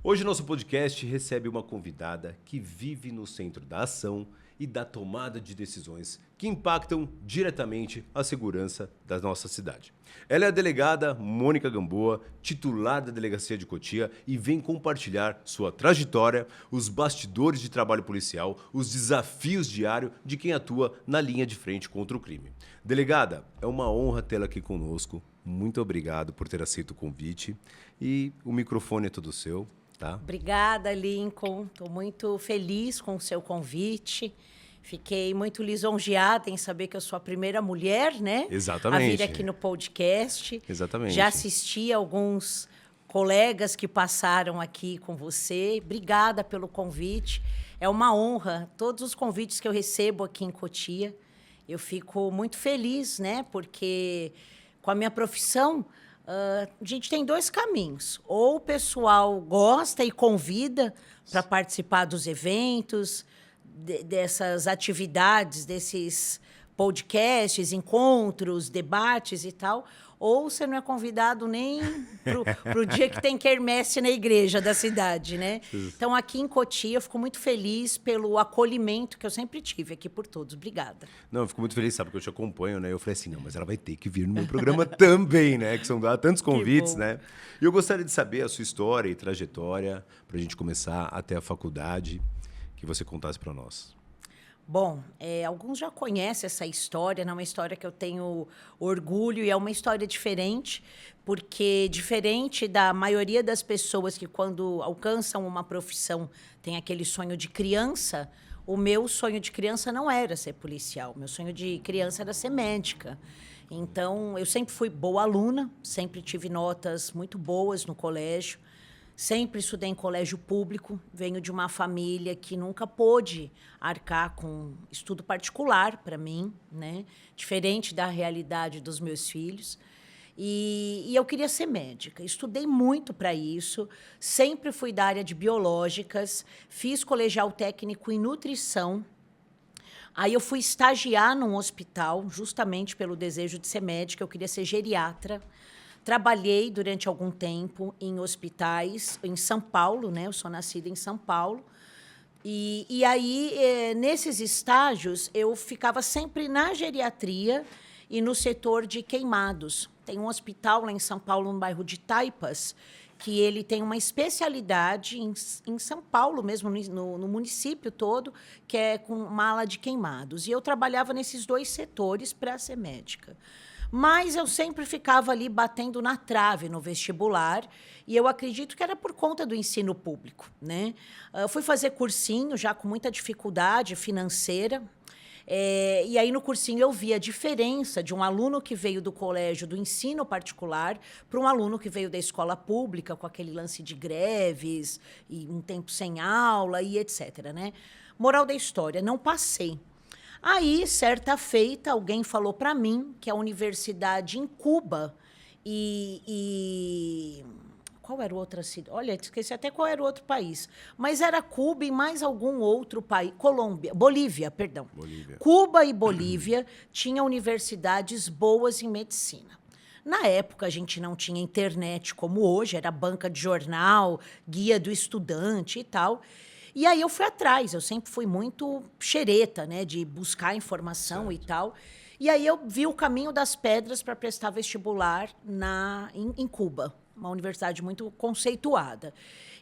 Hoje nosso podcast recebe uma convidada que vive no centro da ação e da tomada de decisões que impactam diretamente a segurança da nossa cidade. Ela é a delegada Mônica Gamboa, titular da Delegacia de Cotia, e vem compartilhar sua trajetória, os bastidores de trabalho policial, os desafios diários de quem atua na linha de frente contra o crime. Delegada, é uma honra tê-la aqui conosco. Muito obrigado por ter aceito o convite e o microfone é todo seu. Tá. Obrigada, Lincoln. Estou muito feliz com o seu convite. Fiquei muito lisonjeada em saber que eu sou a primeira mulher, né? Exatamente. A vir aqui no podcast. Exatamente. Já assisti alguns colegas que passaram aqui com você. Obrigada pelo convite. É uma honra. Todos os convites que eu recebo aqui em Cotia, eu fico muito feliz, né? Porque com a minha profissão, a gente tem dois caminhos. Ou o pessoal gosta e convida para participar dos eventos, dessas atividades, desses podcasts, encontros, debates e tal, ou você não é convidado nem para o dia que tem quermesse na igreja da cidade, né? Então, aqui em Cotia, eu fico muito feliz pelo acolhimento que eu sempre tive aqui por todos. Obrigada. Não, eu fico muito feliz, sabe, porque eu te acompanho, né? Eu falei assim, não, mas ela vai ter que vir no meu programa também, né? Que são tantos convites, né? E eu gostaria de saber a sua história e trajetória, para a gente começar até a faculdade, que você contasse para nós. Bom, alguns já conhecem essa história, não é uma história que eu tenho orgulho e é uma história diferente, porque diferente da maioria das pessoas que quando alcançam uma profissão tem aquele sonho de criança, o meu sonho de criança não era ser policial, meu sonho de criança era ser médica. Então, eu sempre fui boa aluna, sempre tive notas muito boas no colégio, sempre estudei em colégio público, venho de uma família que nunca pôde arcar com estudo particular para mim, né? Diferente da realidade dos meus filhos. E eu queria ser médica. Estudei muito para isso, sempre fui da área de biológicas, fiz colegial técnico em nutrição. Aí eu fui estagiar num hospital, justamente pelo desejo de ser médica, eu queria ser geriatra. Trabalhei durante algum tempo em hospitais, em São Paulo, né? Eu sou nascida em São Paulo. E aí, nesses estágios, eu ficava sempre na geriatria e no setor de queimados. Tem um hospital lá em São Paulo, no bairro de Taipas, que ele tem uma especialidade em São Paulo mesmo, no município todo, que é com uma ala de queimados. E eu trabalhava nesses dois setores para ser médica. Mas eu sempre ficava ali batendo na trave no vestibular, e eu acredito que era por conta do ensino público, né? Eu fui fazer cursinho já com muita dificuldade financeira, e aí no cursinho eu vi a diferença de um aluno que veio do colégio do ensino particular para um aluno que veio da escola pública, com aquele lance de greves, e um tempo sem aula, e etc., né? Moral da história, não passei. Aí, certa feita, alguém falou para mim que a universidade em Cuba qual era o outro cidade? Olha, esqueci até qual era o outro país. Mas era Cuba e mais algum outro país. Bolívia, perdão. Bolívia. Cuba e Bolívia tinham universidades boas em medicina. Na época, a gente não tinha internet como hoje, era banca de jornal, guia do estudante e tal. E aí eu fui atrás, eu sempre fui muito xereta, né, de buscar informação e tal. E aí eu vi o caminho das pedras para prestar vestibular em Cuba, uma universidade muito conceituada.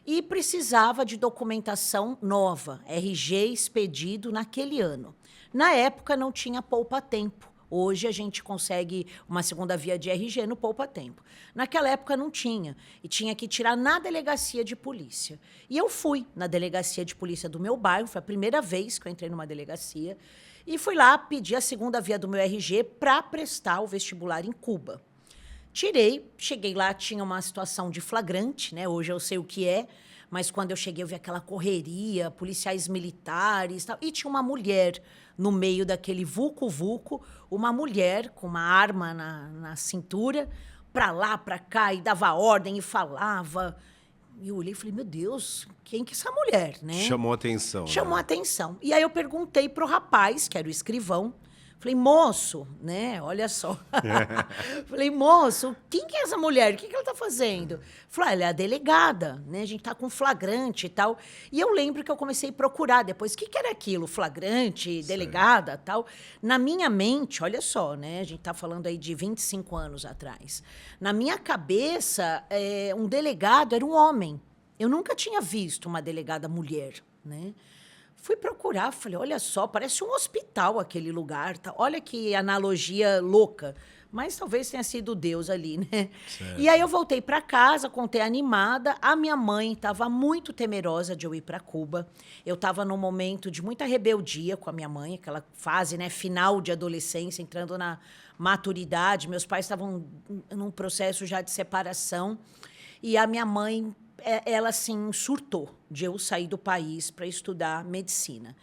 E precisava de documentação nova, RG expedido naquele ano. Na época não tinha poupa-tempo. Hoje a gente consegue uma segunda via de RG no poupa-tempo. Naquela época não tinha, e tinha que tirar na delegacia de polícia. E eu fui na delegacia de polícia do meu bairro, foi a primeira vez que eu entrei numa delegacia, e fui lá pedir a segunda via do meu RG para prestar o vestibular em Cuba. Tirei, cheguei lá, tinha uma situação de flagrante, né? Hoje eu sei o que é, mas quando eu cheguei eu vi aquela correria, policiais militares e tal, e tinha uma mulher no meio daquele vulco-vulco, uma mulher com uma arma na cintura, para lá, para cá, e dava ordem e falava. E eu olhei e falei, meu Deus, quem que é essa mulher, né? Chamou a atenção. Chamou a atenção. E aí eu perguntei para o rapaz, que era o escrivão, Falei, moço, né? Olha só. Falei, moço, quem que é essa mulher? O que ela está fazendo? Falei, ela é a delegada, né? A gente está com flagrante e tal. E eu lembro que eu comecei a procurar depois. O que era aquilo? Flagrante, delegada, tal. Na minha mente, olha só, né? A gente está falando aí de 25 anos atrás. Na minha cabeça, um delegado era um homem. Eu nunca tinha visto uma delegada mulher, né? Fui procurar, falei, olha só, parece um hospital aquele lugar. Tá? Olha que analogia louca. Mas talvez tenha sido Deus ali, né? Certo. E aí eu voltei para casa, contei animada. A minha mãe estava muito temerosa de eu ir para Cuba. Eu estava num momento de muita rebeldia com a minha mãe, aquela fase, né, final de adolescência, entrando na maturidade. Meus pais estavam num processo já de separação. E a minha mãe, ela, assim, surtou de eu sair do país para estudar medicina.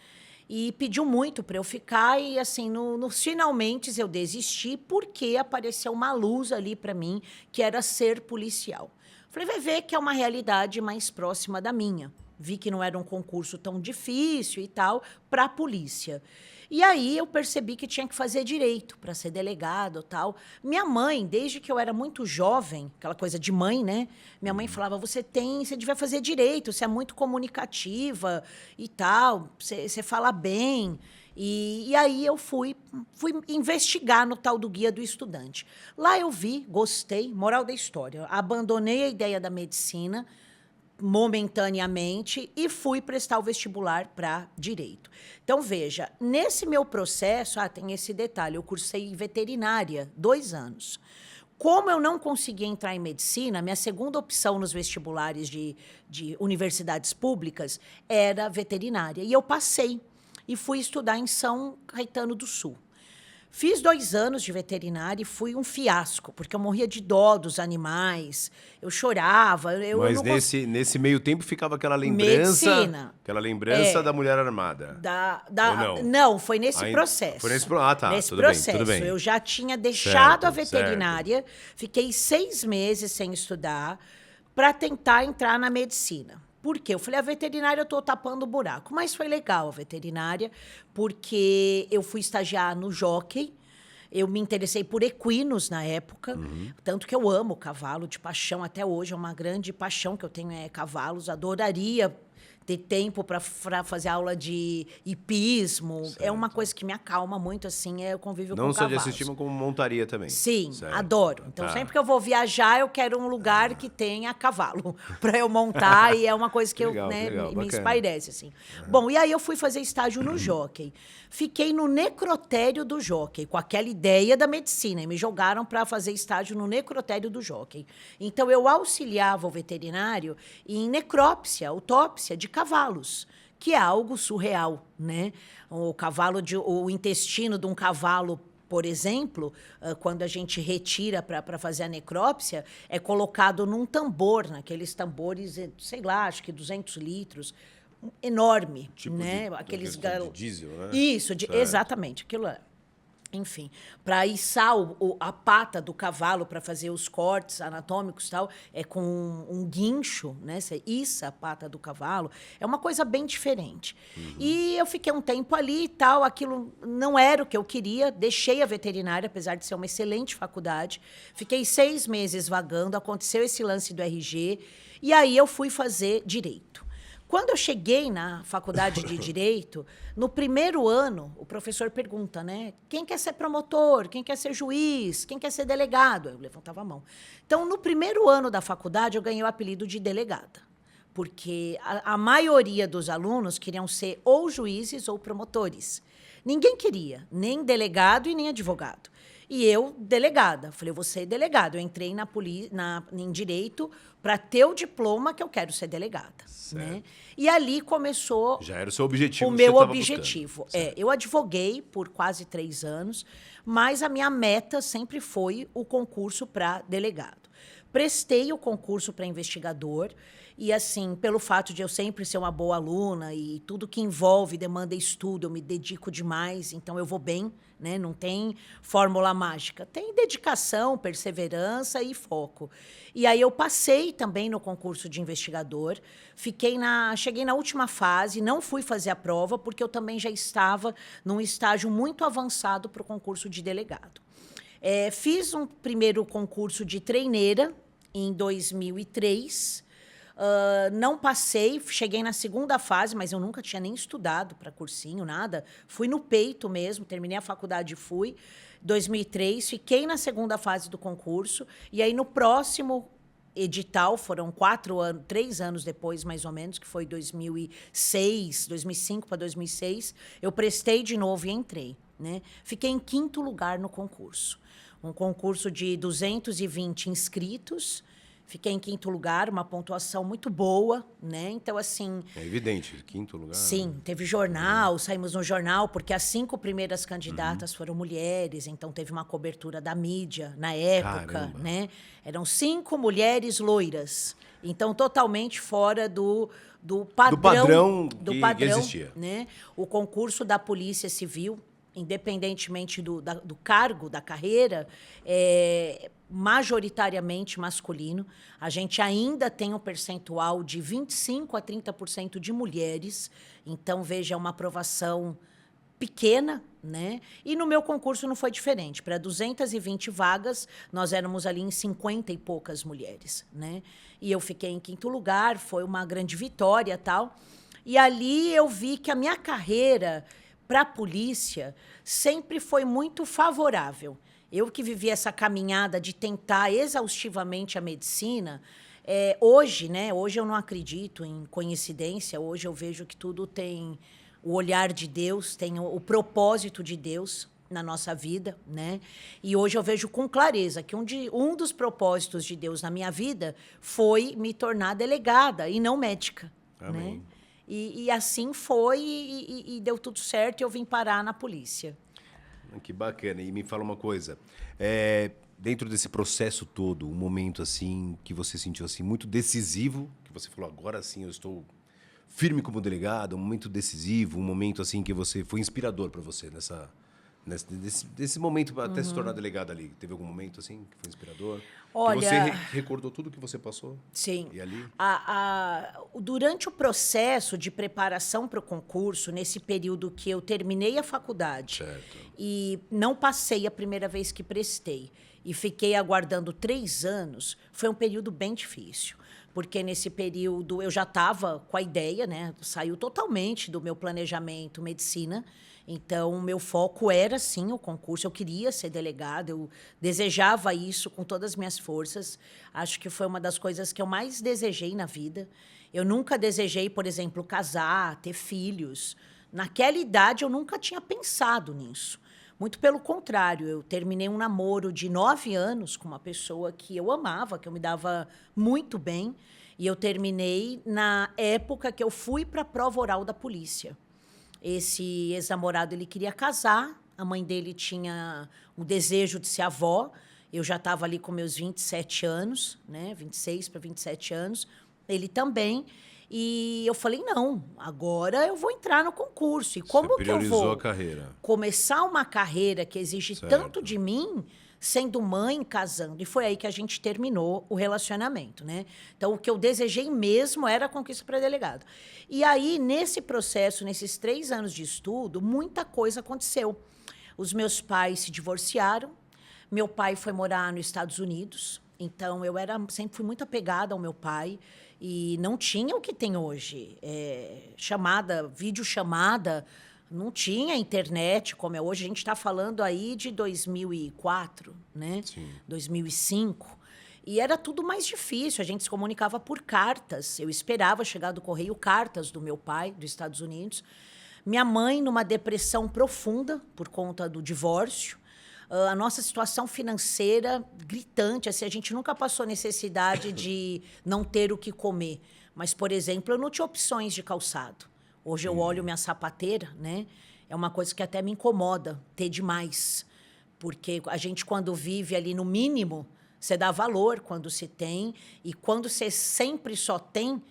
E pediu muito para eu ficar e, assim, nos finalmente eu desisti porque apareceu uma luz ali para mim, que era ser policial. Falei, vai ver que é uma realidade mais próxima da minha. Vi que não era um concurso tão difícil e tal, para a polícia. E aí eu percebi que tinha que fazer direito para ser delegado e tal. Minha mãe, desde que eu era muito jovem, aquela coisa de mãe, né? Minha mãe falava, você devia fazer direito, você é muito comunicativa e tal, você fala bem. E aí eu fui investigar no tal do Guia do Estudante. Lá eu vi, gostei, moral da história. Abandonei a ideia da medicina momentaneamente e fui prestar o vestibular para direito. Então, veja, nesse meu processo, tem esse detalhe, eu cursei veterinária 2 anos. Como eu não conseguia entrar em medicina, minha segunda opção nos vestibulares de universidades públicas era veterinária. E eu passei e fui estudar em São Caetano do Sul. Fiz 2 anos de veterinária e fui um fiasco, porque eu morria de dó dos animais, eu chorava. Mas nesse meio tempo ficava aquela lembrança... Medicina. Aquela lembrança da mulher armada. Não, foi nesse processo. Foi nesse processo. Tá. Nesse tudo processo. Bem, tudo bem. Eu já tinha deixado a veterinária, fiquei 6 meses sem estudar para tentar entrar na medicina. Por quê? Eu falei, a veterinária eu estou tapando o buraco. Mas foi legal a veterinária, porque eu fui estagiar no Jockey. Eu me interessei por equinos na época, tanto que eu amo cavalo de paixão. Até hoje é uma grande paixão que eu tenho, cavalos. Adoraria ter tempo para fazer aula de hipismo. Certo. É uma coisa que me acalma muito, assim, é o convívio com cavalos. Não só de assistir, mas como montaria também. Sim, certo. Adoro. Então, sempre que eu vou viajar, eu quero um lugar que tenha cavalo para eu montar, e é uma coisa que legal, me espairece, assim. Bom, e aí eu fui fazer estágio no Jockey. Fiquei no necrotério do Jockey, com aquela ideia da medicina, e me jogaram para fazer estágio no necrotério do Jockey. Então, eu auxiliava o veterinário em necrópsia, autópsia de cavalos, que é algo surreal, né? O intestino de um cavalo, por exemplo, quando a gente retira para fazer a necrópsia, é colocado num tambor, naqueles tambores, sei lá, acho que 200 litros, enorme, tipo né? Aqueles de diesel, né? Isso, exatamente, aquilo é. Enfim, para içar a pata do cavalo para fazer os cortes anatômicos e tal, é com um guincho, né? Você iça a pata do cavalo. É uma coisa bem diferente. E eu fiquei um tempo ali e tal, aquilo não era o que eu queria, deixei a veterinária, apesar de ser uma excelente faculdade. Fiquei 6 meses vagando, aconteceu esse lance do RG, e aí eu fui fazer direito. Quando eu cheguei na faculdade de Direito, no primeiro ano, o professor pergunta, né? Quem quer ser promotor? Quem quer ser juiz? Quem quer ser delegado? Eu levantava a mão. Então, no primeiro ano da faculdade, eu ganhei o apelido de delegada, porque a maioria dos alunos queriam ser ou juízes ou promotores. Ninguém queria, nem delegado e nem advogado. E eu, delegada. Falei, eu vou ser delegada. Eu entrei em Direito para ter o diploma que eu quero ser delegada. Né? E ali começou... Já era o seu objetivo. O meu objetivo. Eu advoguei por quase 3 anos, mas a minha meta sempre foi o concurso para delegado. prestei o concurso para investigador e, assim, pelo fato de eu sempre ser uma boa aluna e tudo que envolve demanda estudo, eu me dedico demais, então eu vou bem, né? Não tem fórmula mágica. Tem dedicação, perseverança e foco. E aí eu passei também no concurso de investigador, cheguei na última fase, não fui fazer a prova, porque eu também já estava num estágio muito avançado para o concurso de delegado. Fiz um primeiro concurso de treineira em 2003. Não passei, cheguei na segunda fase, mas eu nunca tinha nem estudado para cursinho, nada. Fui no peito mesmo, terminei a faculdade e fui. 2003, fiquei na segunda fase do concurso. E aí, no próximo edital, foram 3 anos depois, mais ou menos, que foi 2005 para 2006, eu prestei de novo e entrei, né? Fiquei em 5º lugar no concurso. Um concurso de 220 inscritos. Fiquei em 5º lugar, uma pontuação muito boa, né? Então, assim... É evidente, 5º lugar. Sim, né? teve jornal, saímos no jornal, porque as 5 primeiras candidatas foram mulheres, então teve uma cobertura da mídia na época, Caramba. né? Eram 5 mulheres loiras, então totalmente fora do padrão que existia. né? O concurso da Polícia Civil, independentemente do cargo, da carreira, majoritariamente masculino. A gente ainda tem um percentual de 25% a 30% de mulheres. Então, veja, é uma aprovação pequena, né? E no meu concurso não foi diferente. Para 220 vagas, nós éramos ali em 50 e poucas mulheres, né? E eu fiquei em 5º lugar, foi uma grande vitória, tal. E ali eu vi que a minha carreira para a polícia sempre foi muito favorável. Eu que vivi essa caminhada de tentar exaustivamente a medicina, hoje, né? Hoje eu não acredito em coincidência, hoje eu vejo que tudo tem o olhar de Deus, tem o propósito de Deus na nossa vida, né? E hoje eu vejo com clareza que um dos propósitos de Deus na minha vida foi me tornar delegada e não médica. Amém. Né? E assim foi e deu tudo certo e eu vim parar na polícia. Que bacana. E me fala uma coisa. Dentro desse processo todo, um momento assim que você sentiu assim muito decisivo, que você falou, agora sim eu estou firme como delegado, um momento decisivo, um momento assim que você foi inspirador para você nesse momento até se tornar delegada ali. Teve algum momento assim que foi inspirador? Olha, que você recordou tudo que você passou? Sim. E ali? Durante o processo de preparação para o concurso, nesse período que eu terminei a faculdade Certo. e não passei a primeira vez que prestei e fiquei aguardando 3 anos, foi um período bem difícil. Porque nesse período eu já estava com a ideia, né? Saiu totalmente do meu planejamento medicina. Então, o meu foco era, sim, o concurso. Eu queria ser delegada, eu desejava isso com todas as minhas forças. Acho que foi uma das coisas que eu mais desejei na vida. Eu nunca desejei, por exemplo, casar, ter filhos. Naquela idade, eu nunca tinha pensado nisso. Muito pelo contrário, eu terminei um namoro de 9 anos com uma pessoa que eu amava, que eu me dava muito bem. E eu terminei na época que eu fui para a prova oral da polícia. Esse ex-namorado, ele queria casar, a mãe dele tinha um desejo de ser avó, eu já estava ali com meus 27 anos, né? 26 para 27 anos, ele também, e eu falei, não, agora eu vou entrar no concurso. E como que eu vou a carreira. começar uma carreira que exige tanto de mim, sendo mãe, casando? E foi aí que a gente terminou o relacionamento, né? Então, o que eu desejei mesmo era a conquista para delegado. E aí, nesse processo, nesses 3 anos de estudo, muita coisa aconteceu. Os meus pais se divorciaram, meu pai foi morar nos Estados Unidos, então sempre fui muito apegada ao meu pai e não tinha o que tem hoje. Videochamada, não tinha internet como é hoje. A gente está falando aí de 2004, né? Sim. 2005. E era tudo mais difícil. A gente se comunicava por cartas. Eu esperava chegar do correio cartas do meu pai, dos Estados Unidos. Minha mãe, numa depressão profunda por conta do divórcio. A nossa situação financeira gritante. Assim, a gente nunca passou necessidade de não ter o que comer. Mas, por exemplo, eu não tinha opções de calçado. Hoje eu olho minha sapateira, né? É uma coisa que até me incomoda ter demais. Porque a gente, quando vive ali no mínimo, Você dá valor quando se tem, e quando você sempre só tem,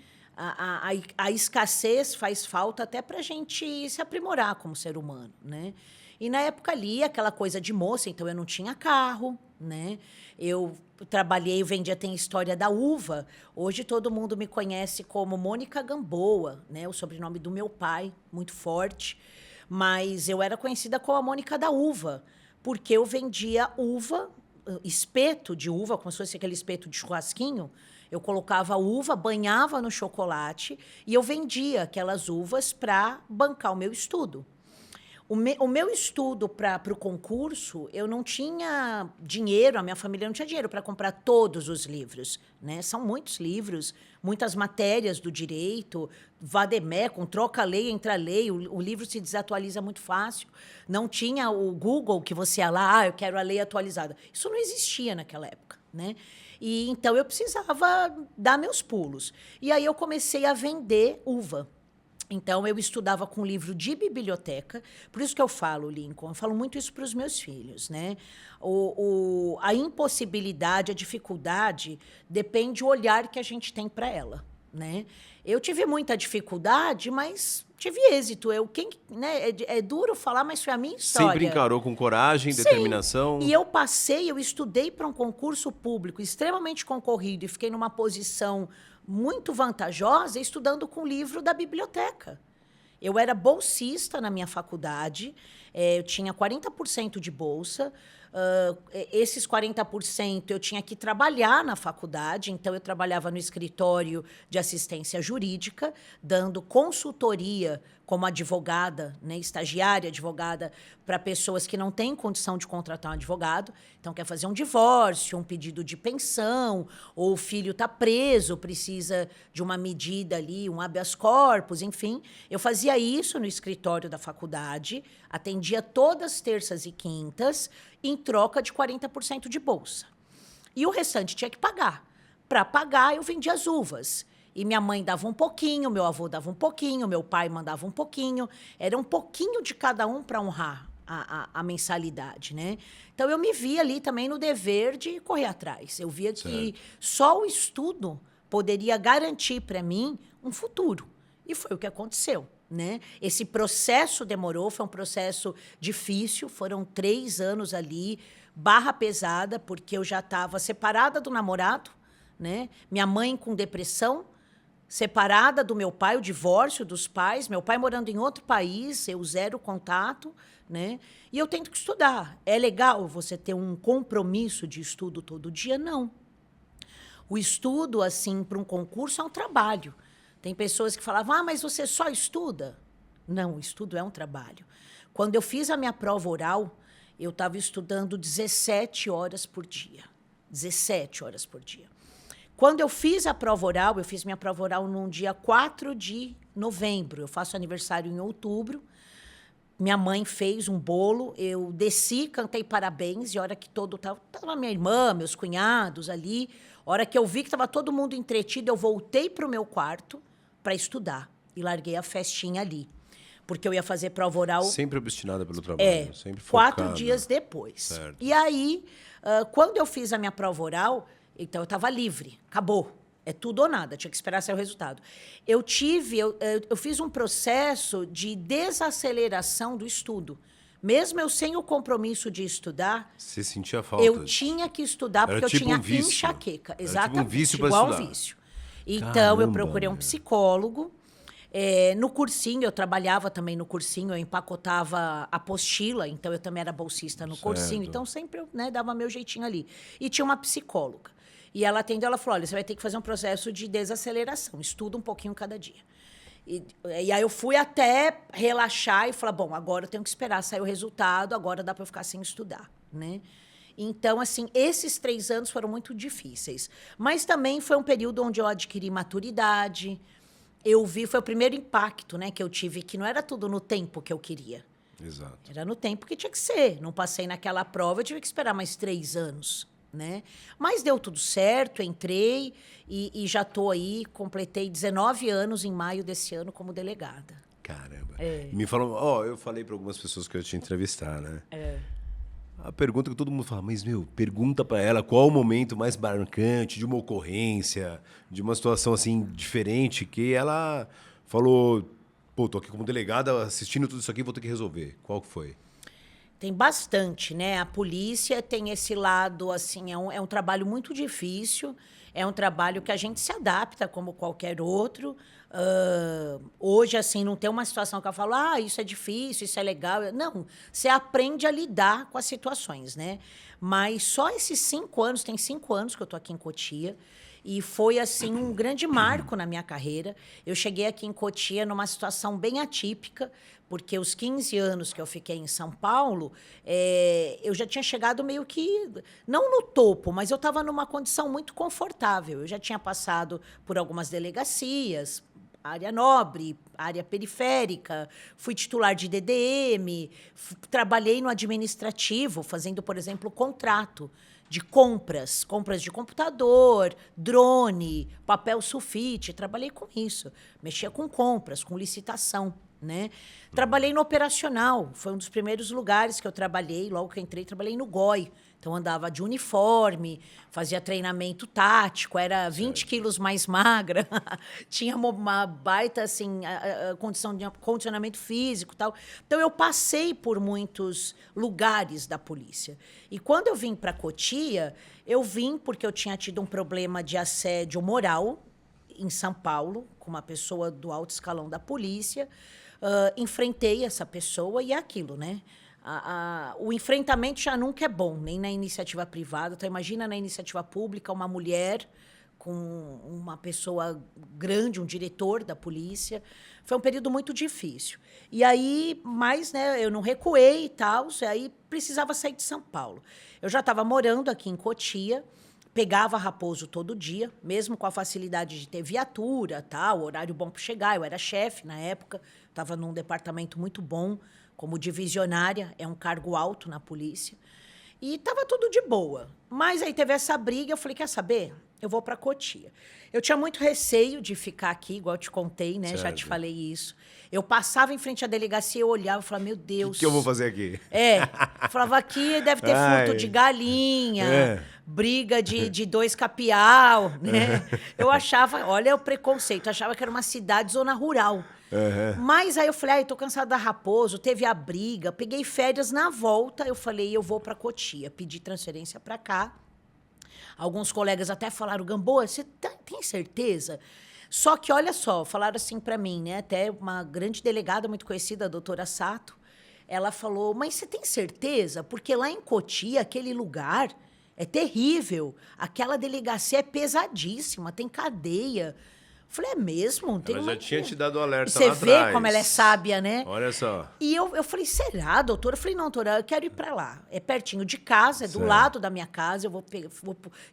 a escassez faz falta até para a gente se aprimorar como ser humano, né? E na época ali, aquela coisa de moça, então eu não tinha carro, né? Eu trabalhei, vendia, tem a história da uva. Hoje todo mundo me conhece como Mônica Gamboa, né? O sobrenome do meu pai, muito forte. Mas eu era conhecida como a Mônica da Uva, porque eu vendia uva, espeto de uva, como se fosse aquele espeto de churrasquinho. Eu colocava uva, banhava no chocolate e eu vendia aquelas uvas para bancar o meu estudo. O meu estudo para o concurso, eu não tinha dinheiro, a minha família não tinha dinheiro para comprar todos os livros, né? São muitos livros, muitas matérias do direito, vademecum, troca lei, entra lei, o livro se desatualiza muito fácil. Não tinha o Google que você ia lá, eu quero a lei atualizada. Isso não existia naquela época, né? E então eu precisava dar meus pulos. E aí eu comecei a vender uva. Então, eu estudava com livro de biblioteca, por isso que eu falo, Lincoln, eu falo muito isso para os meus filhos, né? A impossibilidade, a dificuldade, depende do olhar que a gente tem para ela, né? Eu tive muita dificuldade, mas tive êxito. Né? É duro falar, mas foi a minha história. Sempre encarou com coragem, Sim. determinação. E eu estudei para um concurso público extremamente concorrido e fiquei numa posição muito vantajosa estudando com o livro da biblioteca. Eu era bolsista na minha faculdade, eu tinha 40% de bolsa. Esses 40% eu tinha que trabalhar na faculdade, então eu trabalhava no escritório de assistência jurídica, dando consultoria como advogada, né, estagiária advogada, para pessoas que não têm condição de contratar um advogado. Então, quer fazer um divórcio, um pedido de pensão, ou o filho está preso, precisa de uma medida ali, um habeas corpus, enfim. Eu fazia isso no escritório da faculdade, atendia todas as terças e quintas, em troca de 40% de bolsa. E o restante tinha que pagar. Para pagar, eu vendia as uvas. E minha mãe dava um pouquinho, meu avô dava um pouquinho, meu pai mandava um pouquinho. Era um pouquinho de cada um para honrar a mensalidade, né? Então, eu me via ali também no dever de correr atrás. Eu via que só o estudo poderia garantir para mim um futuro. E foi o que aconteceu, né? Esse processo demorou, foi um processo difícil, foram 3 anos ali, barra pesada, porque eu já estava separada do namorado, né? Minha mãe com depressão, separada do meu pai, o divórcio dos pais, meu pai morando em outro país, eu zero contato, né? E eu tento que estudar. É legal você ter um compromisso de estudo todo dia? Não. O estudo, assim, para um concurso é um trabalho. Tem pessoas que falavam, mas você só estuda? Não, o estudo é um trabalho. Quando eu fiz a minha prova oral, eu estava estudando 17 horas por dia. 17 horas por dia. Quando eu fiz a prova oral, eu fiz minha prova oral no dia 4 de novembro. Eu faço aniversário em outubro. Minha mãe fez um bolo, eu desci, cantei parabéns, e a hora que todo estava minha irmã, meus cunhados ali, a hora que eu vi que estava todo mundo entretido, eu voltei para o meu quarto para estudar e larguei a festinha ali, porque eu ia fazer prova oral. Sempre obstinada pelo trabalho, sempre focada. 4 dias depois. Certo. E aí, quando eu fiz a minha prova oral, então eu estava livre, acabou. É tudo ou nada, tinha que esperar sair o resultado. Eu fiz um processo de desaceleração do estudo. Mesmo eu sem o compromisso de estudar, você sentia falta? Eu tinha que estudar porque tipo eu tinha um vício. enxaqueca. Era Exatamente, tipo um vício para igual estudar. um vício. Então, Caramba, eu procurei um psicólogo. No cursinho, eu trabalhava também no cursinho, eu empacotava apostila, então eu também era bolsista no cursinho. Então, sempre eu dava meu jeitinho ali. E tinha uma psicóloga. E ela atendeu, ela falou, olha, você vai ter que fazer um processo de desaceleração, estuda um pouquinho cada dia. E aí eu fui até relaxar e falar, bom, agora eu tenho que esperar sair o resultado, agora dá para eu ficar sem estudar, né? Então, assim, esses 3 anos foram muito difíceis. Mas também foi um período onde eu adquiri maturidade, foi o primeiro impacto, né, que eu tive, que não era tudo no tempo que eu queria. Exato. Era no tempo que tinha que ser. Não passei naquela prova, eu tive que esperar mais 3 anos. Né? Mas deu tudo certo, entrei e já estou aí, completei 19 anos em maio desse ano como delegada. Caramba. Me falam, eu falei para algumas pessoas que eu ia te entrevistar, né? a pergunta que todo mundo fala, mas, meu, pergunta pra ela qual o momento mais marcante de uma ocorrência, de uma situação, assim, diferente, que ela falou, pô, tô aqui como delegada assistindo tudo isso aqui, vou ter que resolver. Qual que foi? Tem bastante, né? A polícia tem esse lado, assim, é um trabalho muito difícil, é um trabalho que a gente se adapta como qualquer outro. Hoje, assim, não tem uma situação que eu falo, isso é difícil, isso é legal. Não, você aprende a lidar com as situações, né? Mas só esses 5 anos, tem 5 anos que eu tô aqui em Cotia, e foi, assim, um grande marco na minha carreira. Eu cheguei aqui em Cotia numa situação bem atípica, porque os 15 anos que eu fiquei em São Paulo, eu já tinha chegado meio que, não no topo, mas eu estava numa condição muito confortável. Eu já tinha passado por algumas delegacias, área nobre, área periférica, fui titular de DDM, trabalhei no administrativo, fazendo, por exemplo, contrato de compras de computador, drone, papel sulfite, trabalhei com isso. Mexia com compras, com licitação, né? Trabalhei no operacional, foi um dos primeiros lugares que eu trabalhei, logo que eu entrei, trabalhei no GOI. Então, andava de uniforme, fazia treinamento tático, era 20 quilos mais magra, tinha uma baita, assim, condição de condicionamento físico e tal. Então, eu passei por muitos lugares da polícia. E quando eu vim para Cotia, eu vim porque eu tinha tido um problema de assédio moral em São Paulo, com uma pessoa do alto escalão da polícia. Enfrentei essa pessoa e é aquilo, né? O enfrentamento já nunca é bom, nem na iniciativa privada. Então, imagina na iniciativa pública uma mulher com uma pessoa grande, um diretor da polícia. Foi um período muito difícil. E aí, mas, né, eu não recuei e tal, e aí precisava sair de São Paulo. Eu já estava morando aqui em Cotia, pegava Raposo todo dia, mesmo com a facilidade de ter viatura, tal, horário bom para chegar. Eu era chefe na época, estava num departamento muito bom, como divisionária, é um cargo alto na polícia. E estava tudo de boa. Mas aí teve essa briga, eu falei, quer saber? Eu vou para Cotia. Eu tinha muito receio de ficar aqui, igual eu te contei, né? Certo. Já te falei isso. Eu passava em frente à delegacia, eu olhava e falava, meu Deus... O que eu vou fazer aqui? Eu falava, aqui deve ter furto de galinha, briga de dois capial, né? Eu achava, olha o preconceito, achava que era uma cidade, zona rural. Mas aí eu falei, eu tô cansada da Raposo, teve a briga, peguei férias na volta, eu falei, eu vou para Cotia, pedi transferência para cá. Alguns colegas até falaram, Gamboa, você tem certeza? Só que, olha só, falaram assim para mim, né? Até uma grande delegada muito conhecida, a doutora Sato, ela falou, mas você tem certeza? Porque lá em Cotia, aquele lugar é terrível. Aquela delegacia é pesadíssima, tem cadeia. Falei, é mesmo? Tem Ela já tinha te dado o alerta Você lá vê atrás. como ela é sábia, né? Olha só. E eu falei, será, doutora? Eu falei, não, doutora, eu quero ir para lá. É pertinho de casa, é do Certo. lado da minha casa.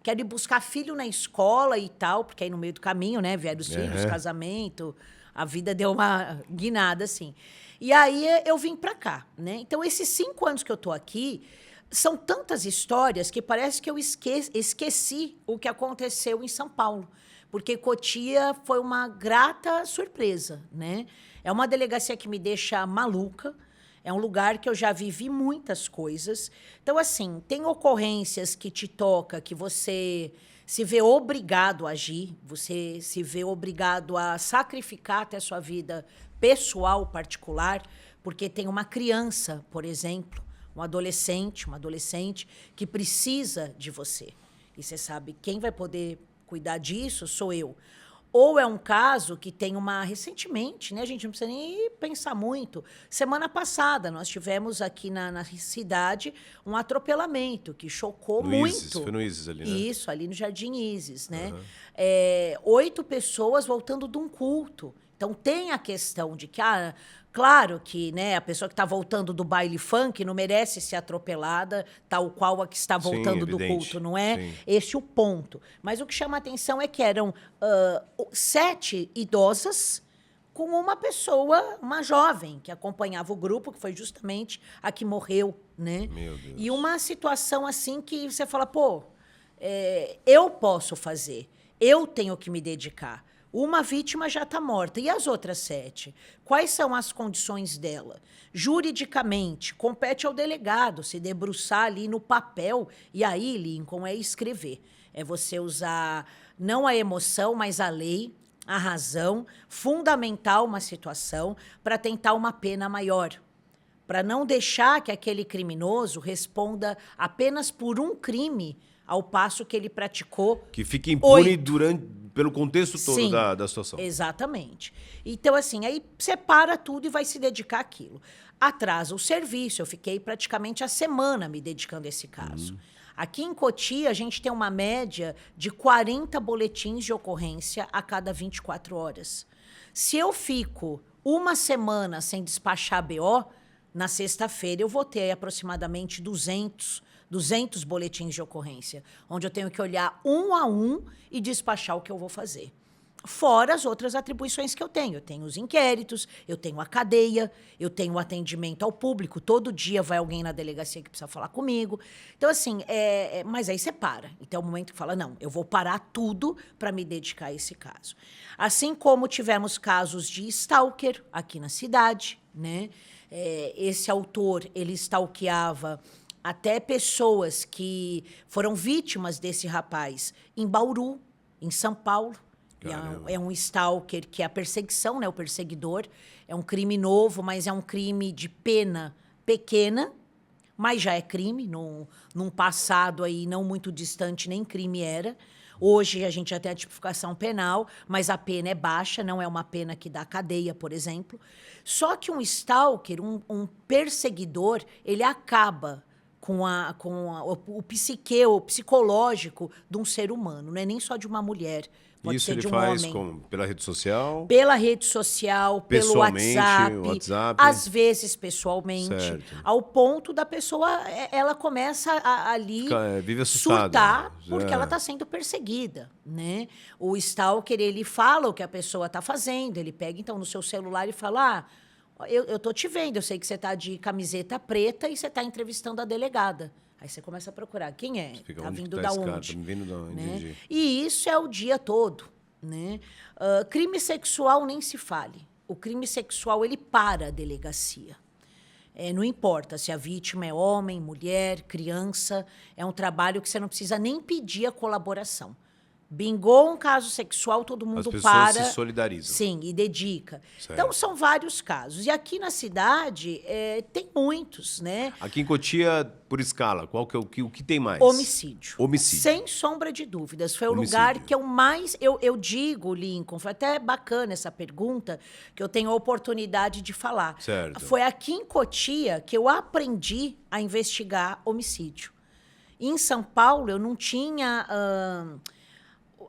Quero ir buscar filho na escola e tal, porque aí no meio do caminho, né? Vieram os filhos, casamento, a vida deu uma guinada, assim. E aí eu vim para cá, né? Então, esses 5 anos que eu tô aqui, são tantas histórias que parece que eu esqueci o que aconteceu em São Paulo. Porque Cotia foi uma grata surpresa, né? É uma delegacia que me deixa maluca, é um lugar que eu já vivi muitas coisas. Então, assim, tem ocorrências que te toca, que você se vê obrigado a agir, você se vê obrigado a sacrificar até a sua vida pessoal, particular, porque tem uma criança, por exemplo, um adolescente, uma adolescente que precisa de você. E você sabe, quem vai poder cuidar disso sou eu. Ou é um caso que tem recentemente, né? A gente não precisa nem pensar muito. Semana passada, nós tivemos aqui na cidade um atropelamento que chocou No muito. Isis, foi no Isis ali, né? Isso, ali no Jardim Isis, né? 8 pessoas voltando de um culto. Então, tem a questão de que, claro que, né, a pessoa que está voltando do baile funk não merece ser atropelada, tal qual a que está voltando do culto, não é? Sim. Esse o ponto. Mas o que chama a atenção é que eram 7 idosas com uma pessoa, uma jovem, que acompanhava o grupo, que foi justamente a que morreu, né? Meu Deus. E uma situação assim que você fala, eu posso fazer, eu tenho que me dedicar. Uma vítima já está morta. E as outras 7? Quais são as condições dela? Juridicamente, compete ao delegado se debruçar ali no papel. E aí, Lincoln, é escrever. É você usar não a emoção, mas a lei, a razão, fundamentar uma situação para tentar uma pena maior. Para não deixar que aquele criminoso responda apenas por um crime, ao passo que ele praticou. Que fique impune 8. pelo contexto todo Sim, da situação. Exatamente. Então, assim, aí separa tudo e vai se dedicar àquilo. Atrasa o serviço. Eu fiquei praticamente a semana me dedicando a esse caso. Aqui em Cotia, a gente tem uma média de 40 boletins de ocorrência a cada 24 horas. Se eu fico uma semana sem despachar BO, na sexta-feira eu vou ter aproximadamente 200 boletins de ocorrência, onde eu tenho que olhar um a um e despachar o que eu vou fazer. Fora as outras atribuições que eu tenho. Eu tenho os inquéritos, eu tenho a cadeia, eu tenho o atendimento ao público. Todo dia vai alguém na delegacia que precisa falar comigo. Então, assim, mas aí você para. Então, é o momento que fala, não, eu vou parar tudo para me dedicar a esse caso. Assim como tivemos casos de stalker aqui na cidade, né? Esse autor, ele stalkeava até pessoas que foram vítimas desse rapaz em Bauru, em São Paulo. É um stalker que é a perseguição, né? O perseguidor. É um crime novo, mas é um crime de pena pequena, mas já é crime. Num passado aí não muito distante, nem crime era. Hoje a gente já tem a tipificação penal, mas a pena é baixa, não é uma pena que dá cadeia, por exemplo. Só que um stalker, um perseguidor, ele acaba com o psicológico de um ser humano, não é nem só de uma mulher. Pode Isso ser ele de um faz homem. como? Pela rede social? Pela rede social, pelo WhatsApp. às vezes pessoalmente, Certo. ao ponto da pessoa, ela começa ali vive assustada. surtar porque ela está sendo perseguida, né? O stalker, ele fala o que a pessoa está fazendo, ele pega então no seu celular e fala, eu tô te vendo, eu sei que você está de camiseta preta e você está entrevistando a delegada. Aí você começa a procurar. Quem é? Está vindo da onde? Tá me vindo da onde? Né? E isso é o dia todo. Né? Crime sexual nem se fale. O crime sexual, ele para a delegacia. Não importa se a vítima é homem, mulher, criança. É um trabalho que você não precisa nem pedir a colaboração. Bingou um caso sexual, todo mundo para. As pessoas se solidarizam. Sim, e dedica. Certo. Então, são vários casos. E aqui na cidade, tem muitos, né? Aqui em Cotia, por escala, qual que é o que tem mais? Homicídio. Homicídio. Sem sombra de dúvidas. Foi o lugar que eu mais... Eu digo, Lincoln, foi até bacana essa pergunta, que eu tenho a oportunidade de falar. Certo. Foi aqui em Cotia que eu aprendi a investigar homicídio. Em São Paulo, eu não tinha...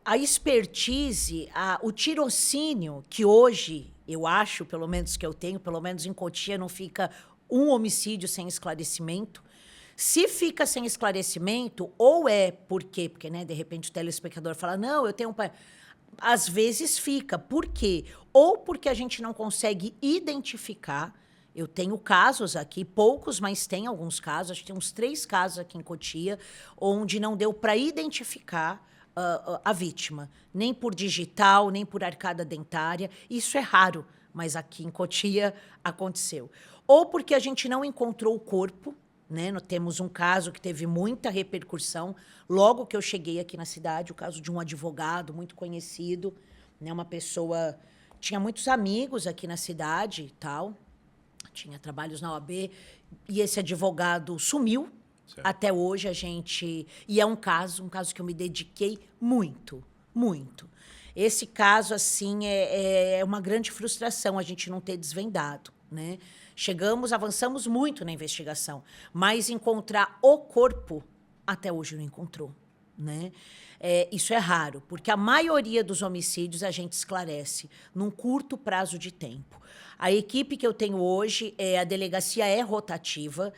a expertise, o tirocínio que hoje, eu acho, pelo menos que eu tenho, pelo menos em Cotia, não fica um homicídio sem esclarecimento. Se fica sem esclarecimento, ou porque, né, de repente o telespectador fala, não, eu tenho... Às vezes fica. Por quê? Ou porque a gente não consegue identificar. Eu tenho casos aqui, poucos, mas tem alguns casos, acho que tem uns 3 casos aqui em Cotia, onde não deu para identificar a vítima, nem por digital, nem por arcada dentária. Isso é raro, mas aqui em Cotia aconteceu. Ou porque a gente não encontrou o corpo, né? Nós temos um caso que teve muita repercussão logo que eu cheguei aqui na cidade, o caso de um advogado muito conhecido, né? Uma pessoa... Tinha muitos amigos aqui na cidade e tal, tinha trabalhos na OAB, e esse advogado sumiu. Certo. Até hoje a gente... E é um caso que eu me dediquei muito, muito. Esse caso, assim, é uma grande frustração a gente não ter desvendado, né? Avançamos muito na investigação, mas encontrar o corpo, até hoje não encontrou, né? Isso é raro, porque a maioria dos homicídios a gente esclarece num curto prazo de tempo. A equipe que eu tenho hoje, a delegacia é rotativa,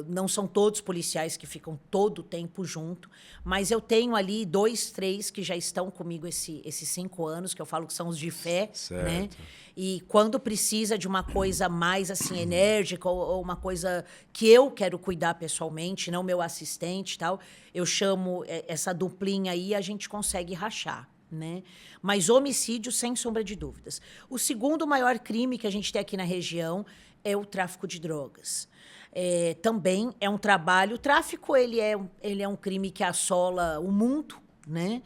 não são todos policiais que ficam todo o tempo junto, mas eu tenho ali 2, 3 que já estão comigo esses 5 anos, que eu falo que são os de fé, certo. Né? E quando precisa de uma coisa mais assim enérgica ou uma coisa que eu quero cuidar pessoalmente, não meu assistente e tal, eu chamo essa duplinha aí e a gente consegue rachar. né? Mas homicídio, sem sombra de dúvidas. O segundo maior crime que a gente tem aqui na região é o tráfico de drogas. Também é um trabalho... O tráfico ele é um crime que assola o mundo, né?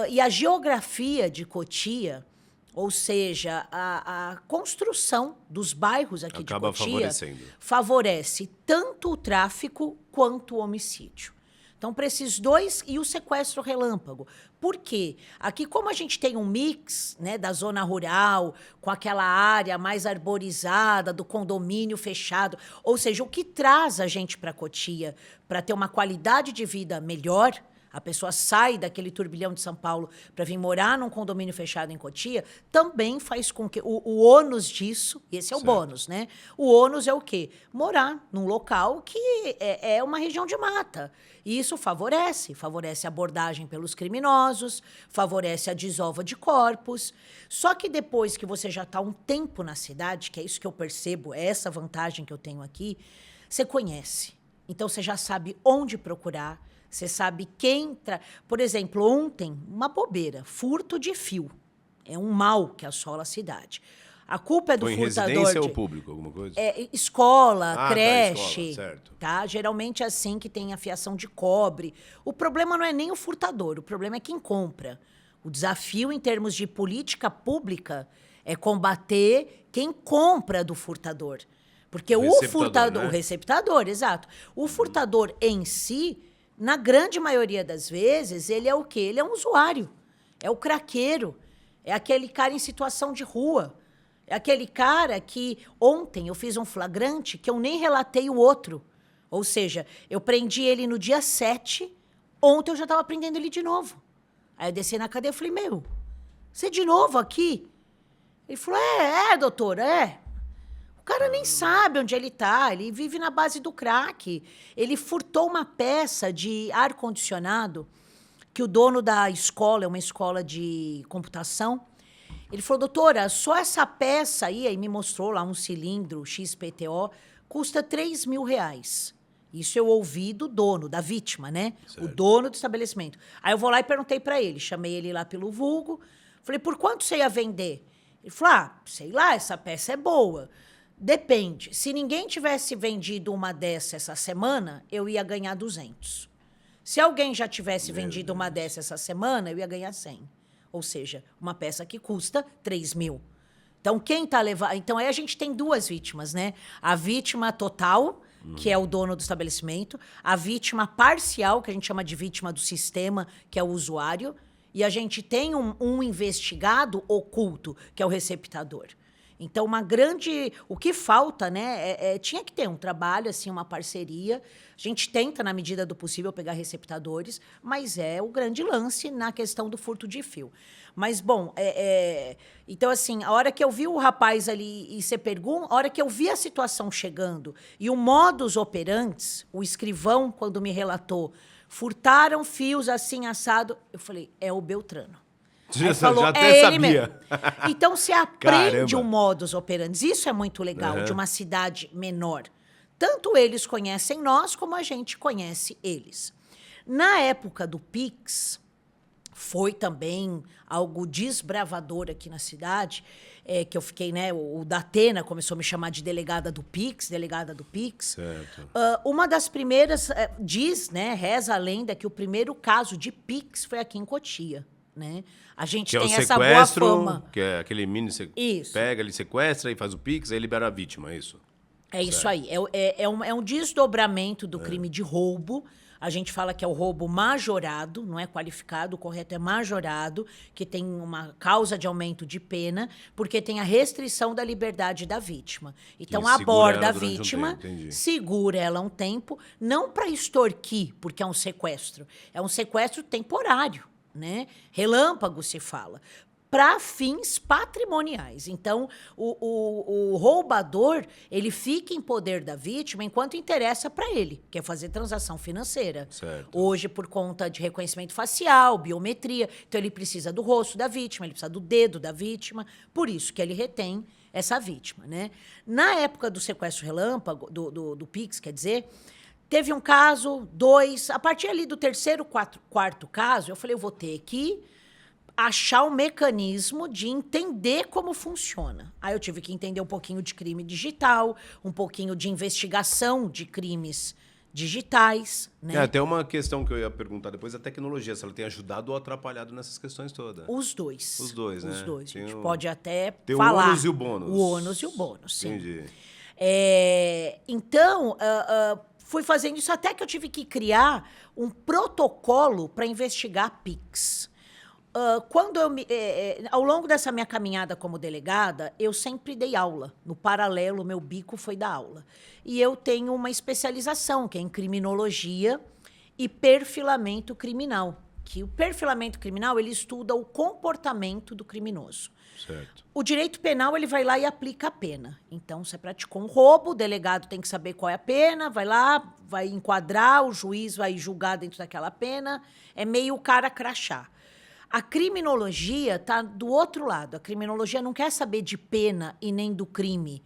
E a geografia de Cotia, ou seja, a construção dos bairros aqui Acaba de Cotia... favorecendo. favorece tanto o tráfico quanto o homicídio. Então, para esses dois, e o sequestro relâmpago. Por quê? Aqui, como a gente tem um mix, né, da zona rural, com aquela área mais arborizada, do condomínio fechado, ou seja, o que traz a gente para Cotia para ter uma qualidade de vida melhor, a pessoa sai daquele turbilhão de São Paulo para vir morar num condomínio fechado em Cotia, também faz com que... O ônus disso, esse é o bônus, né? O ônus é o quê? Morar num local que é uma região de mata. E isso favorece a abordagem pelos criminosos, favorece a desova de corpos. Só que depois que você já está um tempo na cidade, que é isso que eu percebo, é essa vantagem que eu tenho aqui, você conhece. Então, você já sabe onde procurar, você sabe quem... Por exemplo, ontem, uma bobeira, furto de fio. É um mal que assola a cidade. A culpa é do Foi em furtador... residência ou público, alguma coisa? Escola, creche, tá, escola, certo. tá? Geralmente é assim que tem a fiação de cobre. O problema não é nem o furtador, o problema é quem compra. O desafio em termos de política pública é combater quem compra do furtador. Porque o furtador... Né? O receptador, exato. O furtador em si... Na grande maioria das vezes, ele é o quê? Ele é um usuário, é o craqueiro, é aquele cara em situação de rua, é aquele cara que ontem eu fiz um flagrante que eu nem relatei o outro. Ou seja, eu prendi ele no dia 7, ontem eu já estava prendendo ele de novo. Aí eu desci na cadeia e falei, meu, você de novo aqui? Ele falou, doutora, é. O cara nem sabe onde ele está, ele vive na base do crack. Ele furtou uma peça de ar-condicionado que o dono da escola, é uma escola de computação, ele falou, doutora, só essa peça aí me mostrou lá um cilindro XPTO, custa R$3.000. Isso eu ouvi do dono, da vítima, né? Certo. O dono do estabelecimento. Aí eu vou lá e perguntei para ele, chamei ele lá pelo vulgo, falei, por quanto você ia vender? Ele falou, sei lá, essa peça é boa. Depende. Se ninguém tivesse vendido uma dessa essa semana, eu ia ganhar 200. Se alguém já tivesse vendido uma dessa essa semana, eu ia ganhar 100. Ou seja, uma peça que custa 3.000. Então, quem está levando... Então, aí a gente tem duas vítimas, né? A vítima total, que é o dono do estabelecimento, a vítima parcial, que a gente chama de vítima do sistema, que é o usuário, e a gente tem um investigado oculto, que é o receptador. Então, o que falta, né, tinha que ter um trabalho, assim, uma parceria. A gente tenta, na medida do possível, pegar receptadores, mas é o grande lance na questão do furto de fio. Mas, bom, então, assim, a hora que eu vi o rapaz ali, e você pergunta, a hora que eu vi a situação chegando, e o modus operandi, o escrivão, quando me relatou, furtaram fios assim, assado, eu falei, é o Beltrano. Já até sabia. Mesmo. Então, você aprende o modus operandi. Isso é muito legal, de uma cidade menor. Tanto eles conhecem nós, como a gente conhece eles. Na época do Pix, foi também algo desbravador aqui na cidade, que eu fiquei, né? O Datena começou a me chamar de delegada do Pix. Certo. Uma das primeiras, diz, né? Reza a lenda que o primeiro caso de Pix foi aqui em Cotia. Né? A gente que tem é o essa boa fama. Que é aquele mini... Isso. Pega, ele sequestra e faz o Pix, aí libera a vítima, é isso? É certo. Isso aí. É um desdobramento do crime de roubo. A gente fala que é o roubo majorado, não é qualificado, o correto é majorado, que tem uma causa de aumento de pena, porque tem a restrição da liberdade da vítima. Então, aborda a vítima, segura ela um tempo, não para extorquir, porque é um sequestro temporário. Né? Relâmpago se fala, para fins patrimoniais. Então, o roubador, ele fica em poder da vítima enquanto interessa para ele, que é fazer transação financeira. Certo. Hoje, por conta de reconhecimento facial, biometria, então ele precisa do rosto da vítima, ele precisa do dedo da vítima, por isso que ele retém essa vítima. Né? Na época do sequestro relâmpago, do Pix, quer dizer... Teve um caso, 2, a partir ali do terceiro, quarto caso, eu falei, eu vou ter que achar um mecanismo de entender como funciona. Aí eu tive que entender um pouquinho de crime digital, um pouquinho de investigação de crimes digitais, né? Até uma questão que eu ia perguntar depois, a tecnologia, se ela tem ajudado ou atrapalhado nessas questões todas. Os dois. Os dois, né? Os dois. Tem A gente o- pode até Tem falar. o ônus e o bônus. O ônus e o bônus, sim. Entendi. Então, fui fazendo isso até que eu tive que criar um protocolo para investigar PIX. Ao longo dessa minha caminhada como delegada, eu sempre dei aula. No paralelo, meu bico foi dar aula. E eu tenho uma especialização, que é em criminologia e perfilamento criminal. Que o perfilamento criminal, ele estuda o comportamento do criminoso. Certo. O direito penal, ele vai lá e aplica a pena. Então, você praticou um roubo, o delegado tem que saber qual é a pena, vai lá, vai enquadrar, o juiz vai julgar dentro daquela pena. É meio cara crachá. A criminologia está do outro lado. A criminologia não quer saber de pena e nem do crime,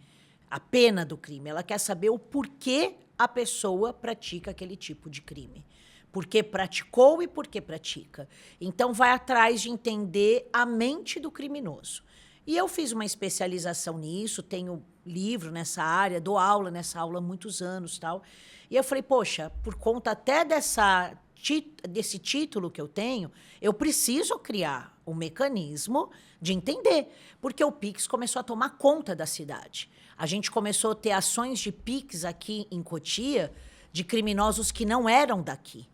a pena do crime. Ela quer saber o porquê a pessoa pratica aquele tipo de crime. Por que praticou e por que pratica. Então, vai atrás de entender a mente do criminoso. E eu fiz uma especialização nisso, tenho livro nessa área, dou aula nessa aula há muitos anos, tal. E eu falei, poxa, por conta até desse título que eu tenho, eu preciso criar um mecanismo de entender, porque o Pix começou a tomar conta da cidade. A gente começou a ter ações de Pix aqui em Cotia de criminosos que não eram daqui.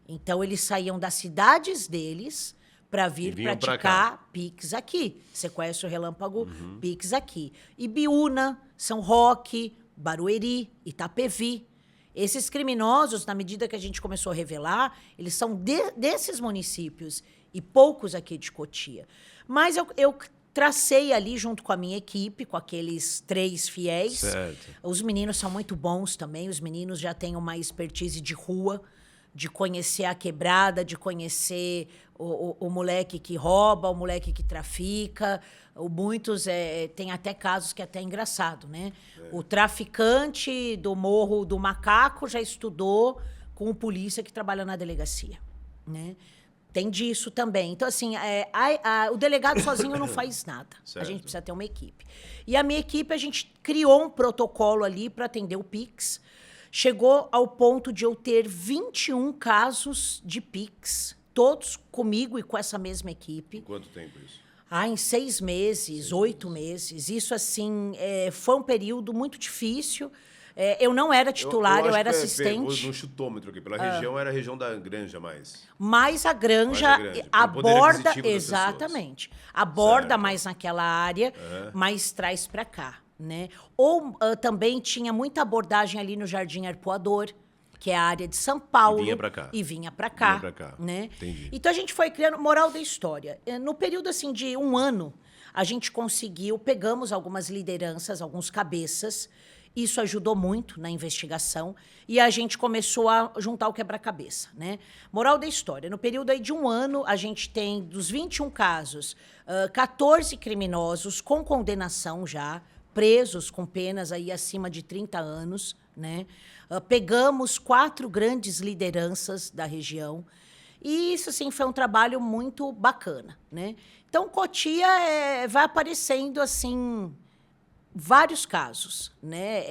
Então, eles saíam das cidades deles para vir praticar Pix aqui. Sequestro relâmpago, Pix aqui. Ibiúna, São Roque, Barueri, Itapevi. Esses criminosos, na medida que a gente começou a revelar, eles são desses municípios e poucos aqui de Cotia. Mas eu tracei ali, junto com a minha equipe, com aqueles 3 fiéis. Certo. Os meninos são muito bons também. Os meninos já têm uma expertise de rua, de conhecer a quebrada, de conhecer o moleque que rouba, o moleque que trafica. Muitos tem até casos que é até engraçado, né? O traficante do Morro do Macaco já estudou com o polícia que trabalha na delegacia, né? Tem disso também. Então, assim, o delegado sozinho não faz nada. Certo. A gente precisa ter uma equipe. E a minha equipe, a gente criou um protocolo ali para atender o Pix. Chegou ao ponto de eu ter 21 casos de Pix, todos comigo e com essa mesma equipe. Quanto tempo isso? Em 6 meses, 8 meses. Isso, assim, foi um período muito difícil. Eu não era titular, eu era assistente. No chutômetro aqui, pela região, era a região da Granja mais. Mas a Granja pelo poder aborda... aquisitivo das Exatamente. Aborda Certo. mais naquela área, mas traz para cá, né? Ou também tinha muita abordagem ali no Jardim Arpoador, que é a área de São Paulo. E vinha pra cá. E vinha pra cá. Vinha pra cá. Né? Entendi. Então, a gente foi criando... Moral da história. No período, assim, de 1 ano, a gente conseguiu... Pegamos algumas lideranças, alguns cabeças. Isso ajudou muito na investigação. E a gente começou a juntar o quebra-cabeça, né? Moral da história. No período aí de 1 ano, a gente tem, dos 21 casos, 14 criminosos com condenação já, presos com penas aí acima de 30 anos, né? Pegamos 4 grandes lideranças da região. E isso, assim, foi um trabalho muito bacana, né? Então, Cotia vai aparecendo, assim... vários casos, né?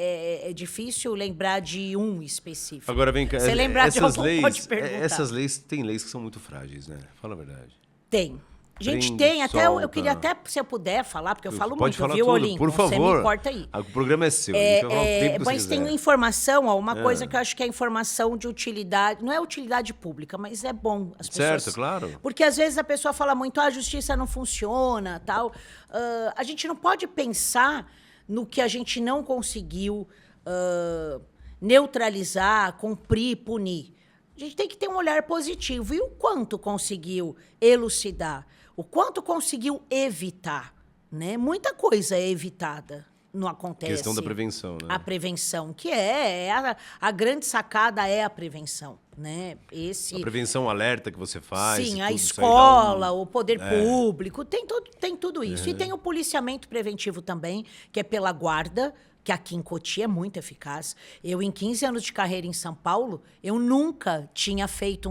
É difícil lembrar de um específico. Agora vem cá, Você lembrar de essas algum, leis, pode perguntar. essas leis, tem leis que são muito frágeis, né? Fala a verdade. Tem. A gente Prende, tem, até eu solta. queria até, se eu puder falar, porque eu falo Pode muito, falar viu, tudo, Olinco? por favor. Você me corta aí. O programa é seu. a gente vai falar o tempo que você Mas tem quiser. informação, uma coisa que eu acho que é informação de utilidade, não é utilidade pública, mas é bom as pessoas... Certo, claro. Porque às vezes a pessoa fala muito, a justiça não funciona, tal. A gente não pode pensar no que a gente não conseguiu neutralizar, cumprir, punir. A gente tem que ter um olhar positivo. E o quanto conseguiu elucidar? O quanto conseguiu evitar? Né? Muita coisa é evitada. não acontece. Questão da prevenção, né? A prevenção, que a grande sacada é a prevenção, né? A prevenção alerta que você faz. Sim, e a tudo escola, o poder público, tem tudo isso. E tem o policiamento preventivo também, que é pela guarda, que aqui em Cotia é muito eficaz. Eu, em 15 anos de carreira em São Paulo, eu nunca tinha feito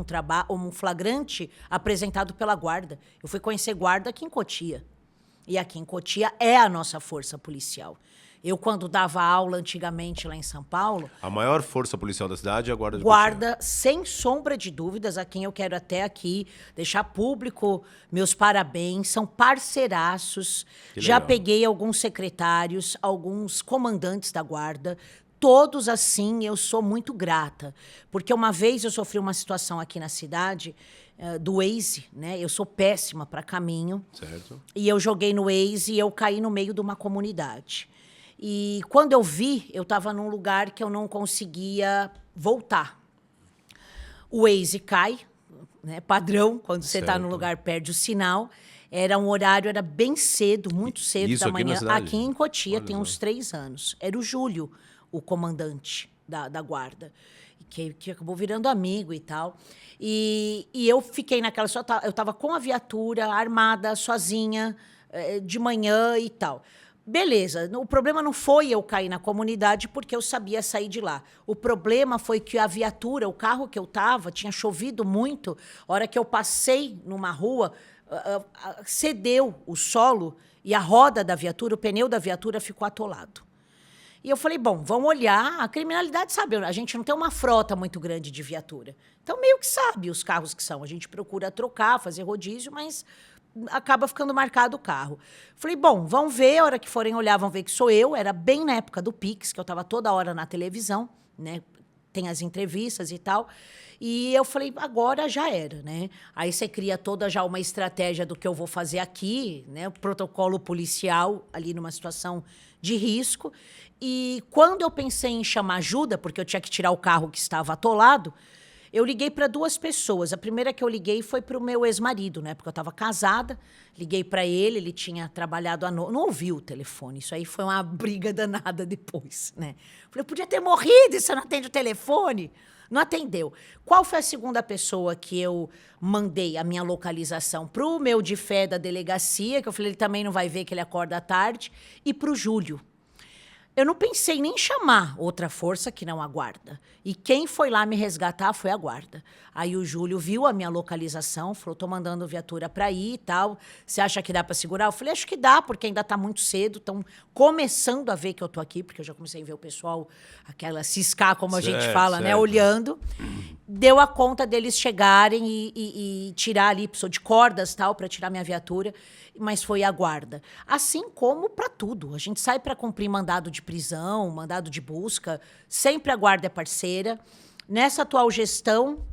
um flagrante apresentado pela guarda. Eu fui conhecer guarda aqui em Cotia. E aqui em Cotia é a nossa força policial. Eu, quando dava aula antigamente lá em São Paulo... A maior força policial da cidade é a Guarda de Guarda, sem sombra de dúvidas, a quem eu quero até aqui deixar público meus parabéns, são parceiraços. Já peguei alguns secretários, alguns comandantes da Guarda, todos assim, eu sou muito grata. Porque uma vez eu sofri uma situação aqui na cidade... do Waze, né? Eu sou péssima para caminho. Certo. E eu joguei no Waze e eu caí no meio de uma comunidade. E quando eu vi, eu estava num lugar que eu não conseguia voltar. O Waze cai, né? Padrão, quando você está num lugar, perde o sinal. Era um horário, era bem cedo, muito cedo isso da aqui manhã. na cidade? Aqui em Cotia, Olha tem só. uns 3 anos. Era o Júlio, o comandante da guarda, que acabou virando amigo e tal. E eu fiquei naquela... Eu estava com a viatura, armada, sozinha, de manhã e tal. Beleza, o problema não foi eu cair na comunidade porque eu sabia sair de lá. O problema foi que a viatura, o carro que eu estava, tinha chovido muito. A hora que eu passei numa rua, cedeu o solo e a roda da viatura, o pneu da viatura ficou atolado. E eu falei, bom, vamos olhar, a criminalidade sabe, a gente não tem uma frota muito grande de viatura. Então, meio que sabe os carros que são. A gente procura trocar, fazer rodízio, mas acaba ficando marcado o carro. Falei, bom, vão ver, a hora que forem olhar, vão ver que sou eu. Era bem na época do Pix, que eu estava toda hora na televisão, né? Tem as entrevistas e tal. E eu falei, agora já era, né? Aí você cria toda já uma estratégia do que eu vou fazer aqui, né? O protocolo policial ali numa situação de risco. E quando eu pensei em chamar ajuda, porque eu tinha que tirar o carro que estava atolado, eu liguei para 2 pessoas. A primeira que eu liguei foi para o meu ex-marido, né? Porque eu estava casada. Liguei para ele tinha trabalhado à noite. Não ouviu o telefone. Isso aí foi uma briga danada depois, né? Falei, eu podia ter morrido e você não atende o telefone. Não atendeu. Qual foi a segunda pessoa que eu mandei a minha localização? Para o meu de fé da delegacia, que eu falei, ele também não vai ver que ele acorda à tarde, e para o Júlio. Eu não pensei nem em chamar outra força que não a guarda. E quem foi lá me resgatar foi a guarda. Aí o Júlio viu a minha localização, falou, tô mandando viatura para ir e tal. Você acha que dá para segurar? Eu falei, acho que dá, porque ainda tá muito cedo. Estão começando a ver que eu tô aqui, porque eu já comecei a ver o pessoal, aquela ciscar, como a gente fala, né? Olhando. Deu a conta deles chegarem e tirar ali, precisou de cordas tal, para tirar minha viatura, mas foi a guarda. Assim como para tudo. A gente sai para cumprir mandado de prisão, mandado de busca, sempre a guarda é parceira. Nessa atual gestão,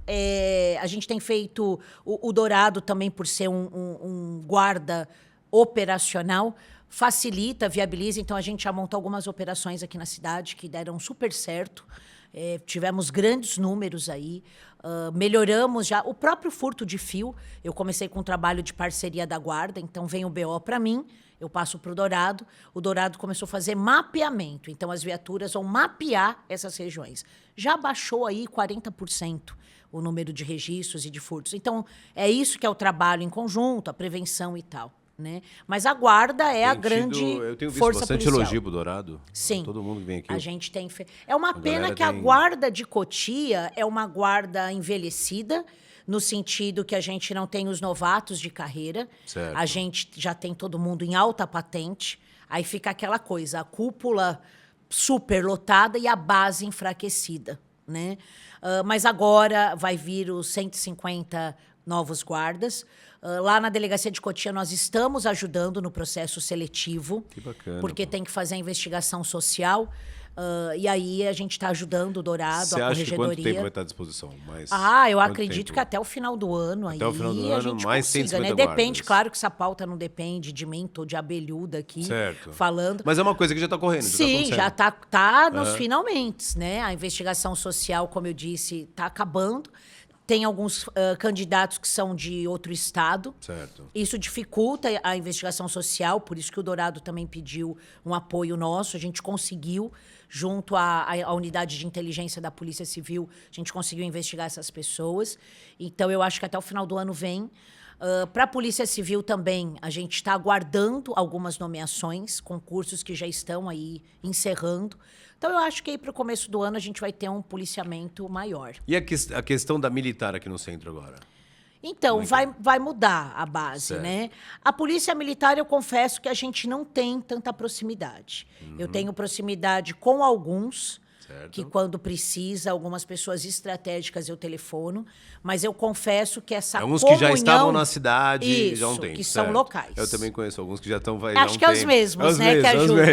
a gente tem feito o Dourado também, por ser um guarda operacional, facilita, viabiliza. Então, a gente já montou algumas operações aqui na cidade que deram super certo. Tivemos grandes números aí. Melhoramos já o próprio furto de fio. Eu comecei com um trabalho de parceria da guarda, então vem o BO para mim, eu passo para o Dourado começou a fazer mapeamento, então as viaturas vão mapear essas regiões. Já baixou aí 40% o número de registros e de furtos. Então, é isso que é o trabalho em conjunto, a prevenção e tal. Né? Mas a guarda é a grande força policial. Eu tenho visto bastante elogio pro Dourado. Sim. Todo mundo vem aqui. A gente tem... É uma pena que a guarda de Cotia é uma guarda envelhecida, no sentido que a gente não tem os novatos de carreira. Certo. A gente já tem todo mundo em alta patente. Aí fica aquela coisa, a cúpula super lotada e a base enfraquecida. Né? Mas agora vai vir os 150 novos guardas. Lá na Delegacia de Cotia, nós estamos ajudando no processo seletivo. Que bacana. Porque tem que fazer a investigação social. E aí a gente está ajudando o Dourado, a corregedoria. Você acha que quanto tempo vai estar à disposição? Eu acredito que até o final do ano. Até o final do ano, a gente mais consiga, 150 né? guardas. Depende, claro que essa pauta não depende de mim, tô de abelhuda aqui falando. Mas é uma coisa que já está correndo. Sim, já está nos finalmente, né? A investigação social, como eu disse, está acabando. Tem alguns candidatos que são de outro estado. Certo. Isso dificulta a investigação social, por isso que o Dourado também pediu um apoio nosso. A gente conseguiu, junto à unidade de inteligência da Polícia Civil, a gente conseguiu investigar essas pessoas. Então, eu acho que até o final do ano vem. Para a Polícia Civil também, a gente está aguardando algumas nomeações, concursos que já estão aí encerrando. Então, eu acho que aí para o começo do ano a gente vai ter um policiamento maior. E a questão da militar aqui no centro agora? Então, vai mudar a base, Certo. né? A Polícia Militar, eu confesso que a gente não tem tanta proximidade. Eu tenho proximidade com alguns, Certo. que quando precisa, algumas pessoas estratégicas eu telefono, mas eu confesso que essa Alguns comunhão... que já estavam na cidade e já não Isso, tem. que são certo. locais. Eu também conheço alguns que já estão... Acho que é os mesmos, né, que ajudam.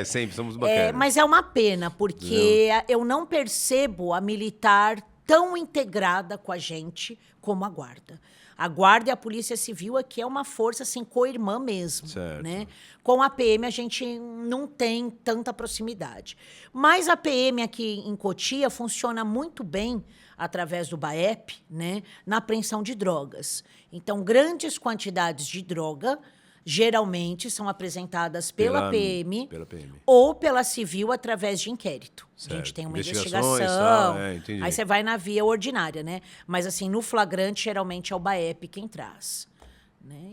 Sempre, somos bacanas. Mas é uma pena, porque eu não percebo a militar tão integrada com a gente como a Guarda. A Guarda e a Polícia Civil aqui é uma força assim, co-irmã mesmo. Certo. Né? Com a PM a gente não tem tanta proximidade. Mas a PM aqui em Cotia funciona muito bem através do BAEP, né, na apreensão de drogas. Então, grandes quantidades de droga geralmente são apresentadas pela PM ou pela Civil através de inquérito. Certo. A gente tem uma Investigações, investigação, entendi. aí você vai na via ordinária, né? Mas, assim, no flagrante, geralmente é o BAEP quem traz. Né?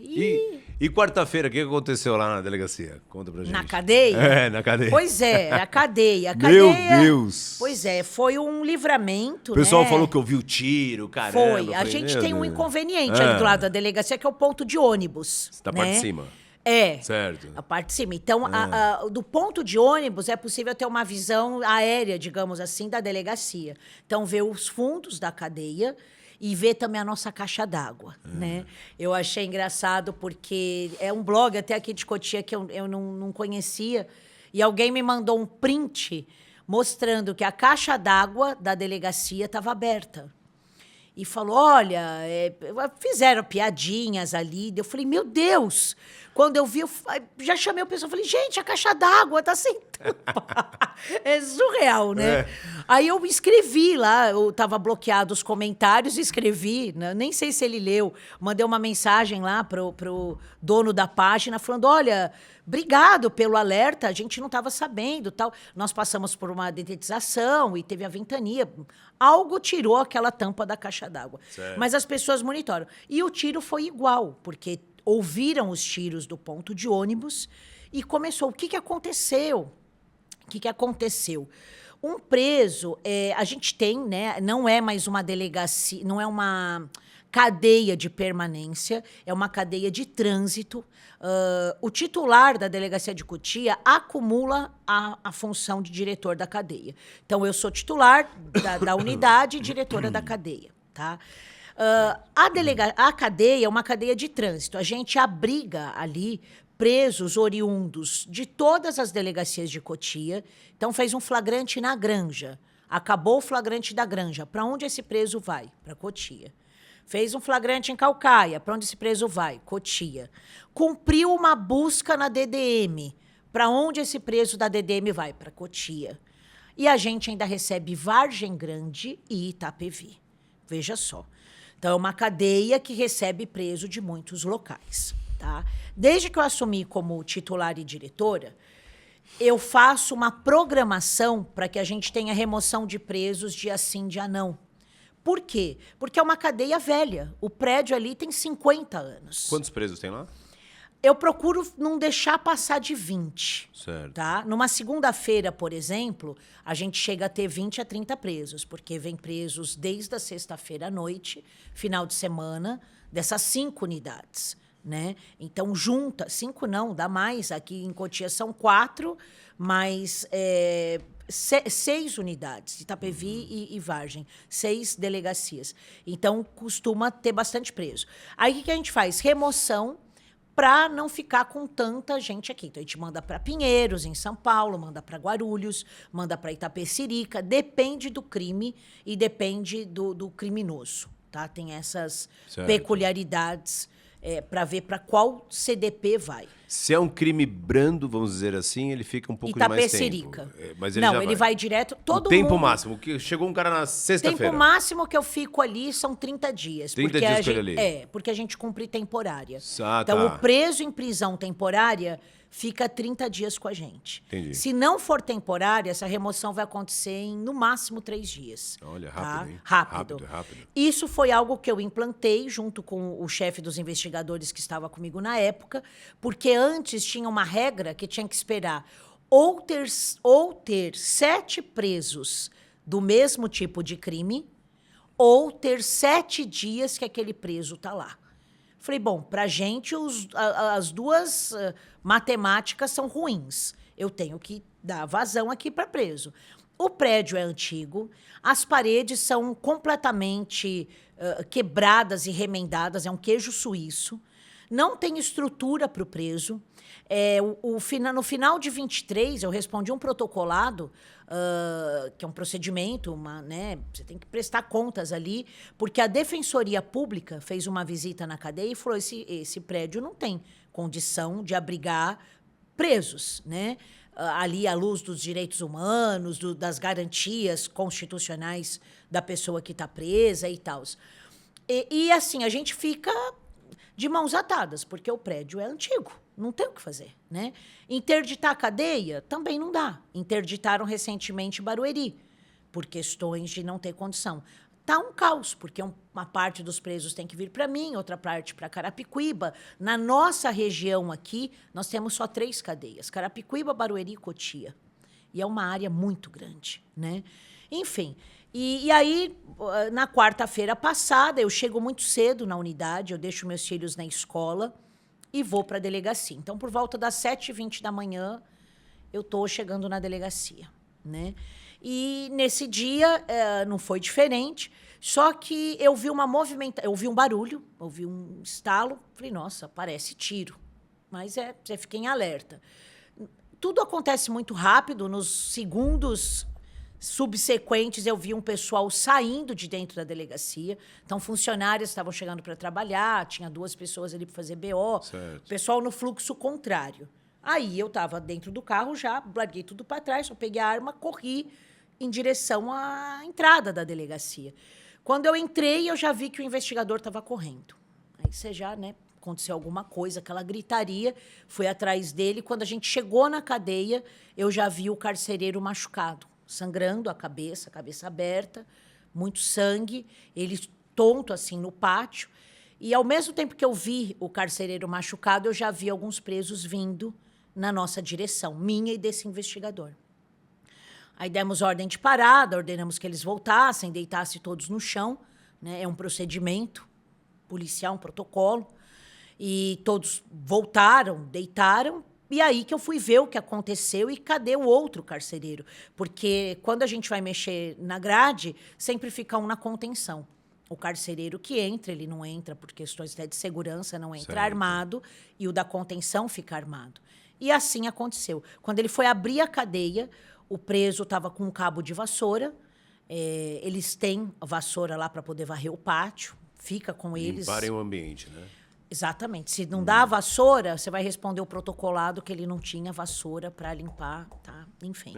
E quarta-feira, o que aconteceu lá na delegacia? Conta pra gente. Na cadeia? Na cadeia. Pois é, a cadeia. Meu Deus! Pois é, foi um livramento, O pessoal né? falou que ouviu tiro, caramba. Foi. A gente tem um inconveniente ali do lado da delegacia, que é o ponto de ônibus. Da parte de cima. É. Certo. A parte de cima. Então, do ponto de ônibus, é possível ter uma visão aérea, digamos assim, da delegacia. Então, ver os fundos da cadeia e ver também a nossa caixa d'água, né? Eu achei engraçado porque é um blog até aqui de Cotia que eu não conhecia, e alguém me mandou um print mostrando que a caixa d'água da delegacia estava aberta. E falou, olha, fizeram piadinhas ali. Eu falei, meu Deus! Quando eu vi, eu já chamei o pessoal. Falei, gente, a caixa d'água tá sem tampa. É surreal, né? Aí eu escrevi lá, eu tava bloqueado os comentários, escrevi, né? Nem sei se ele leu. Mandei uma mensagem lá pro dono da página, falando, olha, obrigado pelo alerta, a gente não estava sabendo, tal. Nós passamos por uma dedetização e teve a ventania. Algo tirou aquela tampa da caixa d'água. Mas as pessoas monitoram. E o tiro foi igual, porque ouviram os tiros do ponto de ônibus e começou. O que aconteceu? O que aconteceu? Um preso, a gente tem, né? Não é mais uma delegacia, não é uma cadeia de permanência, é uma cadeia de trânsito. O titular da delegacia de Cotia acumula a função de diretor da cadeia. Então, eu sou titular da unidade e diretora da cadeia, tá? A cadeia é uma cadeia de trânsito. A gente abriga ali presos oriundos de todas as delegacias de Cotia. Então, fez um flagrante na Granja. Acabou o flagrante da Granja. Para onde esse preso vai? Para Cotia. Fez um flagrante em Caucaia. Para onde esse preso vai? Cotia. Cumpriu uma busca na DDM. Para onde esse preso da DDM vai? Para Cotia. E a gente ainda recebe Vargem Grande e Itapevi. Veja só. Então, é uma cadeia que recebe preso de muitos locais. Tá? Desde que eu assumi como titular e diretora, eu faço uma programação para que a gente tenha remoção de presos dia sim, dia não. Por quê? Porque é uma cadeia velha. O prédio ali tem 50 anos. Quantos presos tem lá? Eu procuro não deixar passar de 20. Certo. Tá? Numa segunda-feira, por exemplo, a gente chega a ter 20 a 30 presos, porque vem presos desde a sexta-feira à noite, final de semana, dessas 5 unidades. Né? Então, junta, 5 não, dá mais. Aqui em Cotia são 4, mais 6 unidades, Itapevi e Vargem, 6 delegacias. Então, costuma ter bastante preso. Aí, o que a gente faz? Remoção para não ficar com tanta gente aqui. Então, a gente manda para Pinheiros, em São Paulo, manda para Guarulhos, manda para Itapecerica, depende do crime e depende do criminoso. Tá? Tem essas peculiaridades para ver para qual CDP vai. Se é um crime brando, vamos dizer assim, ele fica um pouco de mais tempo. Itapecerica. Mas ele Não, já ele vai direto. O tempo máximo. Que chegou um cara na O sexta-feira. tempo máximo que eu fico ali são 30 dias. 30 porque dias a com ele gente, ali. porque a gente cumpre temporária. Ah, então, tá. o preso em prisão temporária fica 30 dias com a gente. Entendi. Se não for temporária, essa remoção vai acontecer em, no máximo, 3 dias. Olha, tá? rápido, hein? Rápido. Rápido. Isso foi algo que eu implantei junto com o chefe dos investigadores que estava comigo na época, porque antes tinha uma regra que tinha que esperar ou ter 7 presos do mesmo tipo de crime ou ter 7 dias que aquele preso está lá. Falei, bom, para a gente as duas matemáticas são ruins. Eu tenho que dar vazão aqui para preso. O prédio é antigo, as paredes são completamente quebradas e remendadas, é um queijo suíço, não tem estrutura para o preso. No final de 23, eu respondi um protocolado, que é um procedimento, né, você tem que prestar contas ali, porque a Defensoria Pública fez uma visita na cadeia e falou: esse prédio não tem condição de abrigar presos, né? Ali à luz dos direitos humanos, das garantias constitucionais da pessoa que está presa e tal. E assim, a gente fica de mãos atadas, porque o prédio é antigo, não tem o que fazer, né? Interditar a cadeia também não dá. Interditaram recentemente Barueri, por questões de não ter condição. Tá um caos, porque uma parte dos presos tem que vir para mim, outra parte para Carapicuíba. Na nossa região aqui, nós temos só 3 cadeias: Carapicuíba, Barueri e Cotia. E é uma área muito grande, né? Enfim, e aí, na quarta-feira passada, eu chego muito cedo na unidade, eu deixo meus filhos na escola e vou para a delegacia. Então, por volta das 7h20 da manhã, eu estou chegando na delegacia, né? E nesse dia não foi diferente, só que eu vi eu vi um barulho, eu vi um estalo, falei, nossa, parece tiro. Mas você fica em alerta. Tudo acontece muito rápido, nos segundos subsequentes eu vi um pessoal saindo de dentro da delegacia. Então, funcionários estavam chegando para trabalhar, tinha 2 pessoas ali para fazer BO, certo. Pessoal no fluxo contrário. Aí eu estava dentro do carro, já larguei tudo para trás, só peguei a arma, corri em direção à entrada da delegacia. Quando eu entrei, eu já vi que o investigador estava correndo. Aí você já, né, aconteceu alguma coisa, aquela gritaria, fui atrás dele. Quando a gente chegou na cadeia, eu já vi o carcereiro machucado, sangrando a cabeça aberta, muito sangue, ele tonto assim no pátio. E, ao mesmo tempo que eu vi o carcereiro machucado, eu já vi alguns presos vindo na nossa direção, minha e desse investigador. Aí demos ordem de parada, ordenamos que eles voltassem, deitassem todos no chão, né? É um procedimento policial, um protocolo. E todos voltaram, deitaram. E aí que eu fui ver o que aconteceu e cadê o outro carcereiro. Porque quando a gente vai mexer na grade, sempre fica um na contenção. O carcereiro que entra, ele não entra por questões até de segurança, não entra armado, e o da contenção fica armado. E assim aconteceu. Quando ele foi abrir a cadeia, o preso estava com um cabo de vassoura. Eles têm vassoura lá para poder varrer o pátio. Fica com eles. Limparem o ambiente, né? Exatamente. Se não dá a vassoura, você vai responder o protocolado que ele não tinha vassoura para limpar, tá? Enfim.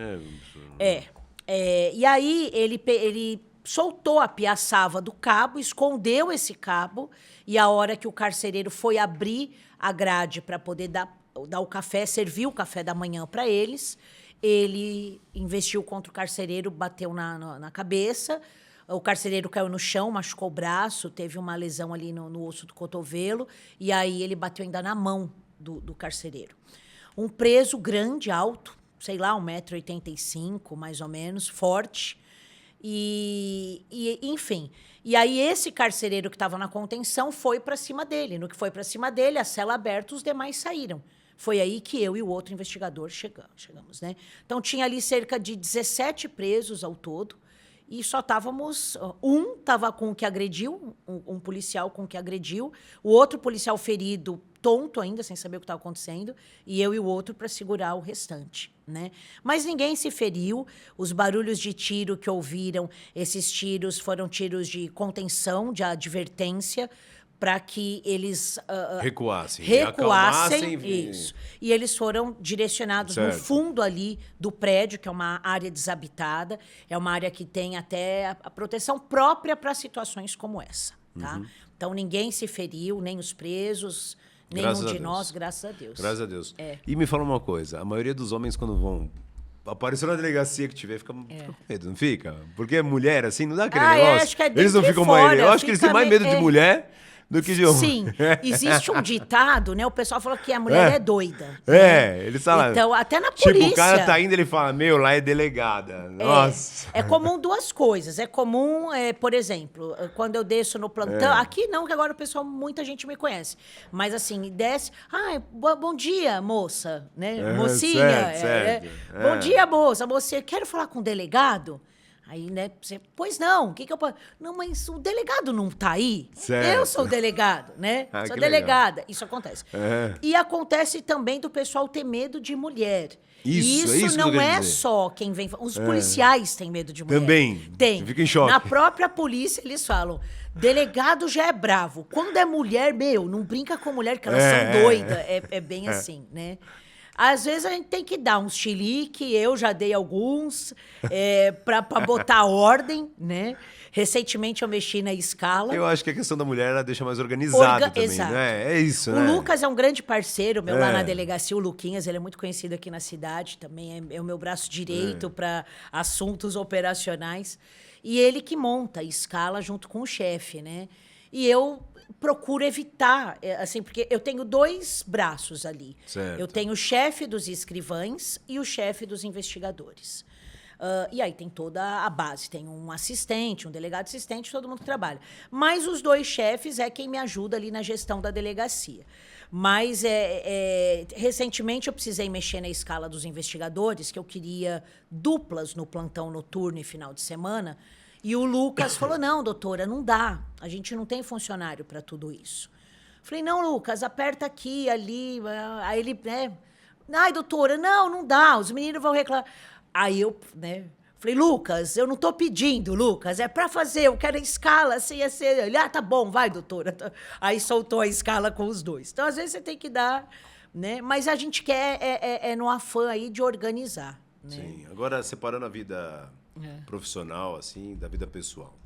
E aí ele soltou a piaçava do cabo, escondeu esse cabo, e a hora que o carcereiro foi abrir a grade para poder dar o café, servir o café da manhã para eles, ele investiu contra o carcereiro, bateu na cabeça. O carcereiro caiu no chão, machucou o braço, teve uma lesão ali no osso do cotovelo, e aí ele bateu ainda na mão do carcereiro. Um preso grande, alto, sei lá, 1,85 m, mais ou menos, forte. Enfim. E aí esse carcereiro que estava na contenção foi para cima dele. No que foi para cima dele, a cela aberta, os demais saíram. Foi aí que eu e o outro investigador chegamos, né? Então, tinha ali cerca de 17 presos ao todo, e só estávamos... Um estava com o que agrediu, um policial com o que agrediu, o outro policial ferido, tonto ainda, sem saber o que estava acontecendo, e eu e o outro para segurar o restante, né? Mas ninguém se feriu. Os barulhos de tiro que ouviram, esses tiros foram tiros de contenção, de advertência, para que eles Recuassem. recuassem. Acalmassem. Isso. E eles foram direcionados no Certo. fundo ali do prédio, que é uma área desabitada, é uma área que tem até a proteção própria para situações como essa. Tá? Então, ninguém se feriu, nem os presos, Graças nenhum a de Deus. nós, graças a Deus. Graças a Deus. É. E me fala uma coisa, a maioria dos homens quando vão... Apareceu na delegacia que tiver, fica com medo, não fica? Porque mulher, assim, não dá aquele negócio. Acho que é eles não dentro e ficam fora, mais... Eu acho que eles têm fica mais medo de meio- mulher do que de homem. Sim, existe um ditado, né? O pessoal fala que a mulher é doida. Eles falam... Então, até na Tipo, polícia. o cara tá indo, ele fala, meu, lá é delegada. Nossa. É comum duas coisas. É comum, por exemplo, quando eu desço no plantão. Aqui não, que agora o pessoal, muita gente me conhece. Mas assim, desce. Ah, bom dia, moça. Né? Mocinha. certo. Bom dia, moça. Mocinha, quero falar com o delegado. Aí, né, você, pois não, o que eu posso. Não, mas o delegado não tá aí? Certo. Eu sou o delegado, né? Ah, Sou que delegada. Isso acontece. É. E acontece também do pessoal ter medo de mulher. Isso, é E isso que eu não quero é dizer. só quem vem. Os policiais têm medo de mulher. Também. Tem. Você fica em choque. Na própria polícia, eles falam: delegado já é bravo. Quando é mulher, meu, não brinca com mulher, que elas são doidas. É bem assim, né? Às vezes a gente tem que dar uns chilique, eu já dei alguns, pra botar ordem, né? Recentemente eu mexi na escala. Eu acho que a questão da mulher, ela deixa mais organizado também, Exato. né? É isso, O né? Lucas é um grande parceiro meu lá É. na delegacia, o Luquinhas, ele é muito conhecido aqui na cidade, também é o meu braço direito para assuntos operacionais. E ele que monta a escala junto com o chefe, né? E eu procuro evitar, assim, porque eu tenho dois braços ali. Certo. Eu tenho o chefe dos escrivães e o chefe dos investigadores. E aí tem toda a base, tem um assistente, um delegado assistente, todo mundo que trabalha. Mas os dois chefes é quem me ajuda ali na gestão da delegacia. Mas recentemente eu precisei mexer na escala dos investigadores, que eu queria duplas no plantão noturno e final de semana. E o Lucas falou: não, doutora, não dá. A gente não tem funcionário para tudo isso. Falei: não, Lucas, aperta aqui, ali. Aí ele, ai, doutora, não dá. Os meninos vão reclamar. Aí eu, né? Falei: Lucas, eu não tô pedindo, Lucas, é para fazer, eu quero a escala, assim, assim. Ele: tá bom, vai, doutora. Aí soltou a escala com os dois. Então, às vezes, você tem que dar, né? Mas a gente quer, no afã aí de organizar, né? Sim. Agora, separando a vida profissional, assim, da vida pessoal.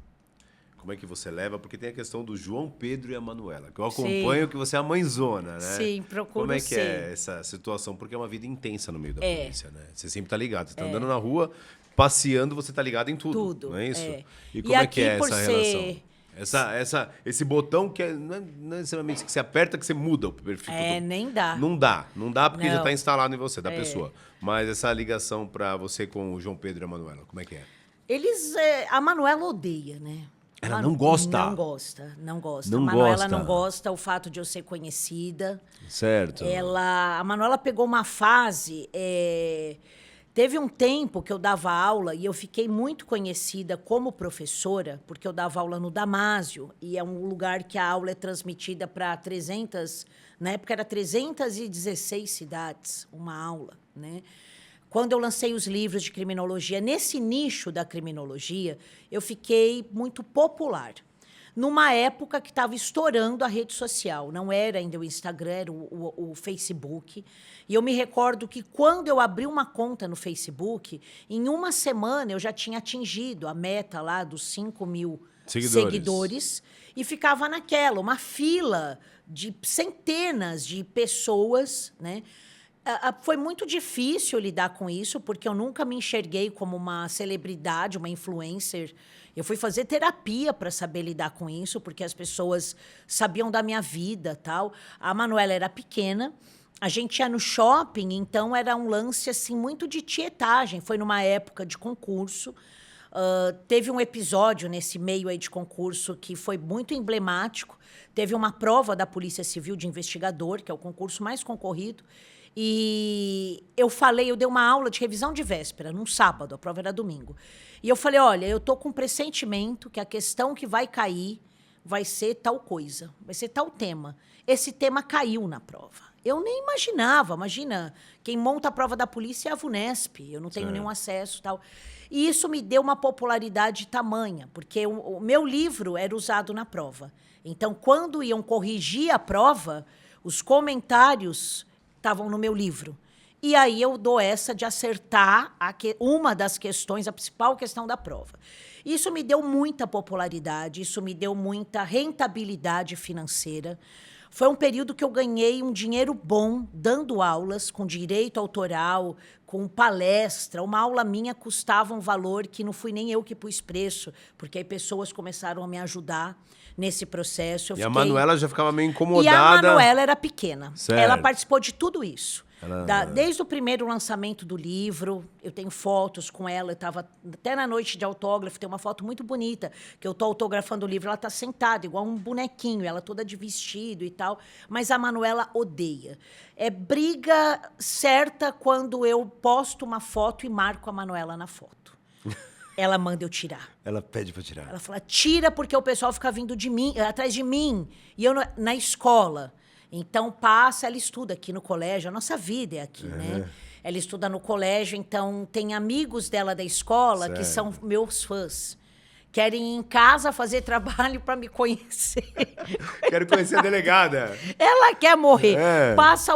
Como é que você leva? Porque tem a questão do João Pedro e a Manuela, que eu acompanho que você é a mãezona, né? Sim, procuro Como é que é ser. essa situação? Porque é uma vida intensa no meio da polícia, né? Você sempre tá ligado. Você tá andando na rua, passeando, você tá ligado em tudo. Tudo, Não é isso? é. E E como é que aqui, é por essa ser- relação? Esse botão que não é necessariamente que você aperta que você muda o perfil. Nem dá. Não dá porque já Não. está instalado em você, da pessoa. Mas essa ligação para você com o João Pedro e a Manuela, como é que é? A Manuela odeia, né? Ela não gosta? Não gosta, não gosta. Não a Manuela gosta. não gosta o fato de eu ser conhecida. Certo. A Manuela pegou uma fase. Teve um tempo que eu dava aula e eu fiquei muito conhecida como professora, porque eu dava aula no Damásio, e é um lugar que a aula é transmitida para 300, na época era 316 cidades, uma aula, né? Quando eu lancei os livros de criminologia, nesse nicho da criminologia, eu fiquei muito popular. Numa época que estava estourando a rede social. Não era ainda o Instagram, era o Facebook. E eu me recordo que quando eu abri uma conta no Facebook, em uma semana eu já tinha atingido a meta lá dos 5.000 seguidores. E ficava naquela, uma fila de centenas de pessoas, né? Foi muito difícil lidar com isso, porque eu nunca me enxerguei como uma celebridade, uma influencer. Eu fui fazer terapia para saber lidar com isso, porque as pessoas sabiam da minha vida, tal. A Manuela era pequena, a gente ia no shopping, então era um lance assim muito de tietagem. Foi numa época de concurso. Teve um episódio nesse meio aí de concurso que foi muito emblemático. Teve uma prova da Polícia Civil de investigador, que é o concurso mais concorrido. E eu dei uma aula de revisão de véspera, num sábado, a prova era domingo. E eu falei: olha, eu estou com um pressentimento que a questão que vai cair vai ser tal coisa, vai ser tal tema. Esse tema caiu na prova. Eu nem imaginava, imagina, quem monta a prova da polícia é a VUNESP, eu não tenho nenhum acesso e tal. E isso me deu uma popularidade tamanha, porque o meu livro era usado na prova. Então, quando iam corrigir a prova, os comentários estavam no meu livro. E aí eu dou essa de acertar uma das questões, a principal questão da prova. Isso me deu muita popularidade, isso me deu muita rentabilidade financeira. Foi um período que eu ganhei um dinheiro bom dando aulas, com direito autoral, com palestra. Uma aula minha custava um valor que não fui nem eu que pus preço, porque aí pessoas começaram a me ajudar nesse processo. A Manuela já ficava meio incomodada. E a Manuela era pequena. Certo. Ela participou de tudo isso. Desde o primeiro lançamento do livro, eu tenho fotos com ela, eu estava até na noite de autógrafo, tem uma foto muito bonita, que eu estou autografando o livro, ela está sentada, igual um bonequinho, ela toda de vestido e tal, mas a Manuela odeia. É briga certa quando eu posto uma foto e marco a Manuela na foto. Ela manda eu tirar. Ela pede para tirar. Ela fala, tira porque o pessoal fica vindo atrás de mim, e eu na escola. Então, ela estuda aqui no colégio, a nossa vida é aqui, né? Ela estuda no colégio, então tem amigos dela da escola que são meus fãs. Querem ir em casa fazer trabalho para me conhecer. Quero conhecer a delegada. Ela quer morrer. Passa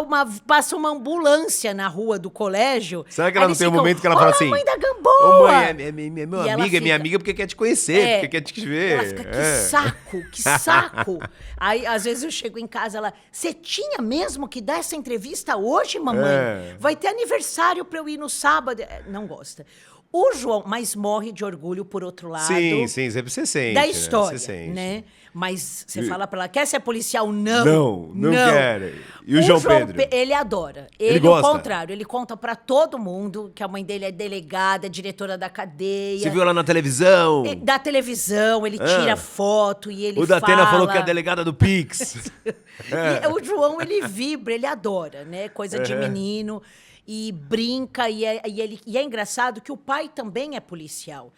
uma ambulância na rua do colégio. Será que ela não tem um momento que ela fala assim... Mãe da Gamboa! Ô, mãe, é minha amiga porque quer te conhecer, porque quer te ver. Ela fica, que saco. Aí, às vezes, eu chego em casa, você tinha mesmo que dar essa entrevista hoje, mamãe? Vai ter aniversário para eu ir no sábado. Não gosta. O João, mas morre de orgulho, por outro lado. Sim, sempre você sente. Da história, né? Você sente. Né? Mas você fala pra ela, quer ser policial? Não. Não quero. E o João Pedro? Ele adora. Ele gosta? Ao contrário, ele conta pra todo mundo que a mãe dele é delegada, diretora da cadeia. Você viu ela na televisão? Da televisão, ele tira foto e ele fala... O Datena falou que é a delegada do Pix. E o João, ele vibra, ele adora, né? Coisa de menino. E brinca, e é engraçado que o pai também é policial.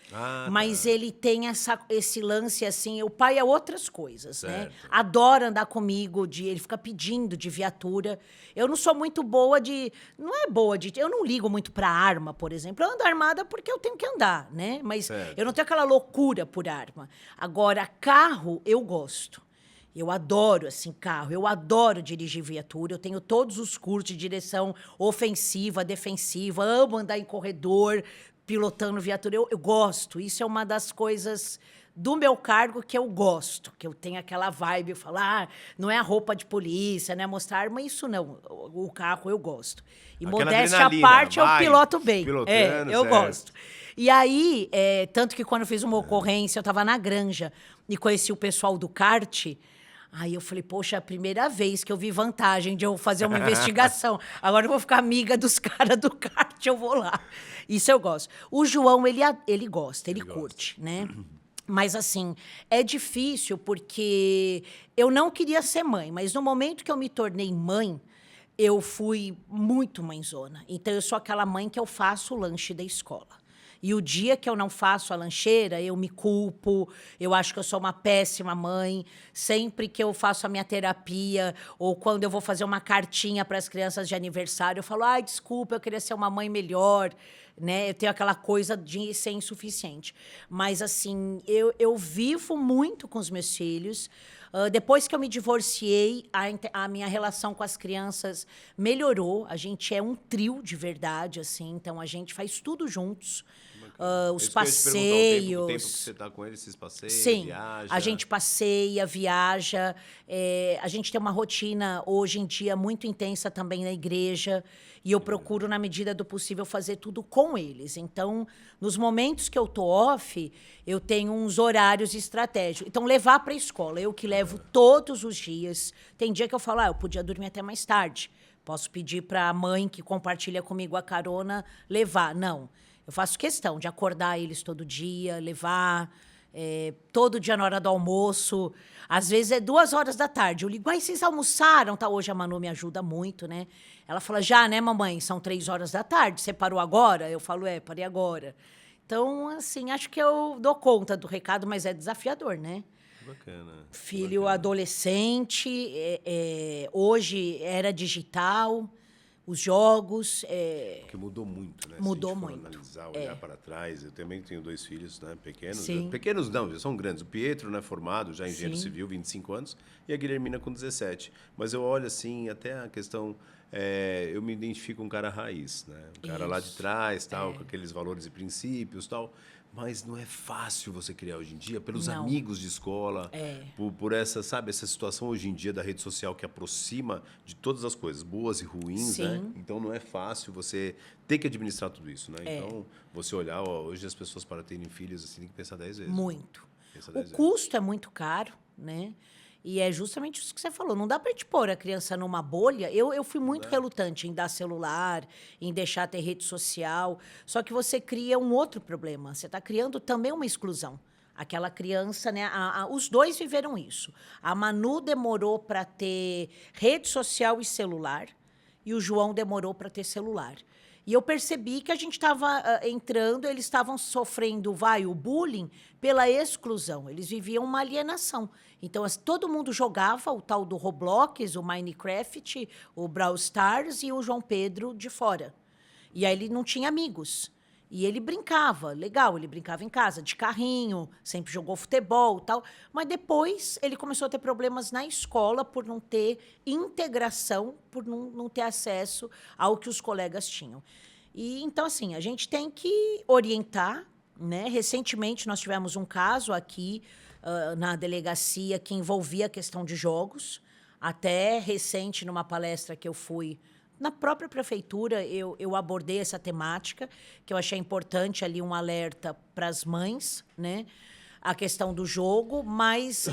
Mas ele tem esse lance assim, o pai é outras coisas, né? Adora andar comigo, ele fica pedindo de viatura. Eu não sou muito boa eu não ligo muito pra arma, por exemplo. Eu ando armada porque eu tenho que andar, né? Mas eu não tenho aquela loucura por arma. Agora, carro, eu gosto. Eu adoro, assim, carro. Eu adoro dirigir viatura. Eu tenho todos os cursos de direção ofensiva, defensiva. Amo andar em corredor, pilotando viatura. Eu gosto. Isso é uma das coisas do meu cargo que eu gosto. Que eu tenho aquela vibe. Eu falo, não é a roupa de polícia, não é mostrar arma. Isso não. O carro eu gosto. E aquela modéstia à parte, eu piloto bem. Pilotando, eu gosto. E aí, tanto que quando eu fiz uma ocorrência, eu estava na Granja e conheci o pessoal do kart. Aí eu falei, poxa, é a primeira vez que eu vi vantagem de eu fazer uma investigação. Agora eu vou ficar amiga dos caras do kart, eu vou lá. Isso eu gosto. O João, ele gosta, ele curte, né? Mas, assim, é difícil porque eu não queria ser mãe, mas no momento que eu me tornei mãe, eu fui muito mãezona. Então, eu sou aquela mãe que eu faço o lanche da escola. E o dia que eu não faço a lancheira, eu me culpo, eu acho que eu sou uma péssima mãe. Sempre que eu faço a minha terapia, ou quando eu vou fazer uma cartinha para as crianças de aniversário, eu falo, desculpa, eu queria ser uma mãe melhor, né? Eu tenho aquela coisa de ser insuficiente. Mas, assim, eu vivo muito com os meus filhos. Depois que eu me divorciei, a minha relação com as crianças melhorou. A gente é um trio de verdade, assim. Então, a gente faz tudo juntos. Os passeios. O tempo que você está com eles, esses passeios, sim, viaja. A gente passeia, viaja. A gente tem uma rotina, hoje em dia, muito intensa também na igreja. E eu procuro, na medida do possível, fazer tudo com eles. Então, nos momentos que eu tô off, eu tenho uns horários estratégicos. Então, levar para a escola. Eu que levo todos os dias. Tem dia que eu falo, eu podia dormir até mais tarde. Posso pedir para a mãe que compartilha comigo a carona levar. Não. Eu faço questão de acordar eles todo dia, levar, todo dia na hora do almoço. Às vezes é 2 horas da tarde. Eu ligo, vocês almoçaram? Tá, hoje a Manu me ajuda muito, né? Ela fala, já, né, mamãe? São 3 horas da tarde. Você parou agora? Eu falo, parei agora. Então, assim, acho que eu dou conta do recado, mas é desafiador, né? bacana. Filho Bacana. adolescente, hoje era digital, os jogos. Porque mudou muito, né? Mudou Se a gente for muito. analisar, olhar para trás, eu também tenho 2 filhos, né? Pequenos. Sim. Pequenos não, já são grandes. O Pietro, né? Formado, já engenheiro Sim. civil, 25 anos, e a Guilhermina com 17. Mas eu olho assim, até a questão... eu me identifico um cara raiz, né? Um cara lá de Isso. trás, tal, com aqueles valores e princípios, tal. Mas não é fácil você criar hoje em dia, pelos Não. amigos de escola, É. por essa, sabe, essa situação hoje em dia da rede social que aproxima de todas as coisas, boas e ruins, né? Sim. Então não é fácil você ter que administrar tudo isso, né? Então, você olhar, ó, hoje as pessoas para terem filhos, assim, tem que pensar 10 vezes. Muito. Pensa O 10 vezes. custo é muito caro, né? E é justamente isso que você falou. Não dá para te pôr a criança numa bolha. Eu fui muito relutante em dar celular, em deixar ter rede social. Só que você cria um outro problema. Você está criando também uma exclusão. Aquela criança, né? Os dois viveram isso. A Manu demorou para ter rede social e celular, e o João demorou para ter celular. E eu percebi que a gente estava entrando, eles estavam sofrendo, o bullying pela exclusão. Eles viviam uma alienação. Então, todo mundo jogava o tal do Roblox, o Minecraft, o Brawl Stars e o João Pedro de fora. E aí ele não tinha amigos. E ele brincava, legal, ele brincava em casa, de carrinho, sempre jogou futebol e tal. Mas depois ele começou a ter problemas na escola por não ter integração, por não ter acesso ao que os colegas tinham. E então, assim, a gente tem que orientar, né? Recentemente nós tivemos um caso aqui na delegacia que envolvia a questão de jogos. Até recente, numa palestra que eu fui na própria prefeitura, eu abordei essa temática, que eu achei importante ali um alerta para as mães, né? A questão do jogo, mas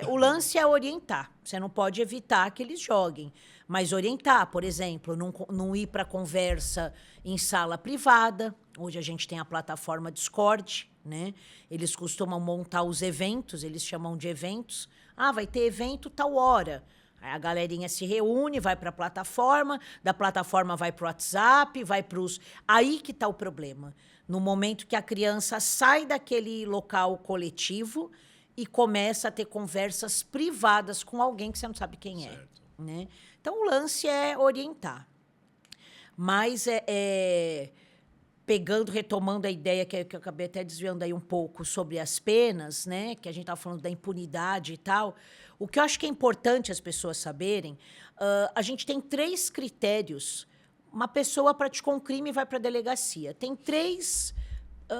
o lance é orientar. Você não pode evitar que eles joguem, mas orientar, por exemplo, não ir para conversa em sala privada. Hoje a gente tem a plataforma Discord, né? Eles costumam montar os eventos, eles chamam de eventos. Ah, vai ter evento tal hora. Aí a galerinha se reúne, vai para a plataforma, da plataforma vai para o WhatsApp, vai para os... Aí que está o problema. No momento que a criança sai daquele local coletivo e começa a ter conversas privadas com alguém que você não sabe quem é. Né? Então, o lance é orientar. Mas, retomando a ideia que eu acabei até desviando aí um pouco sobre as penas, né? Que a gente estava falando da impunidade e tal... O que eu acho que é importante as pessoas saberem, a gente tem 3 critérios. Uma pessoa praticou um crime e vai para a delegacia. Tem 3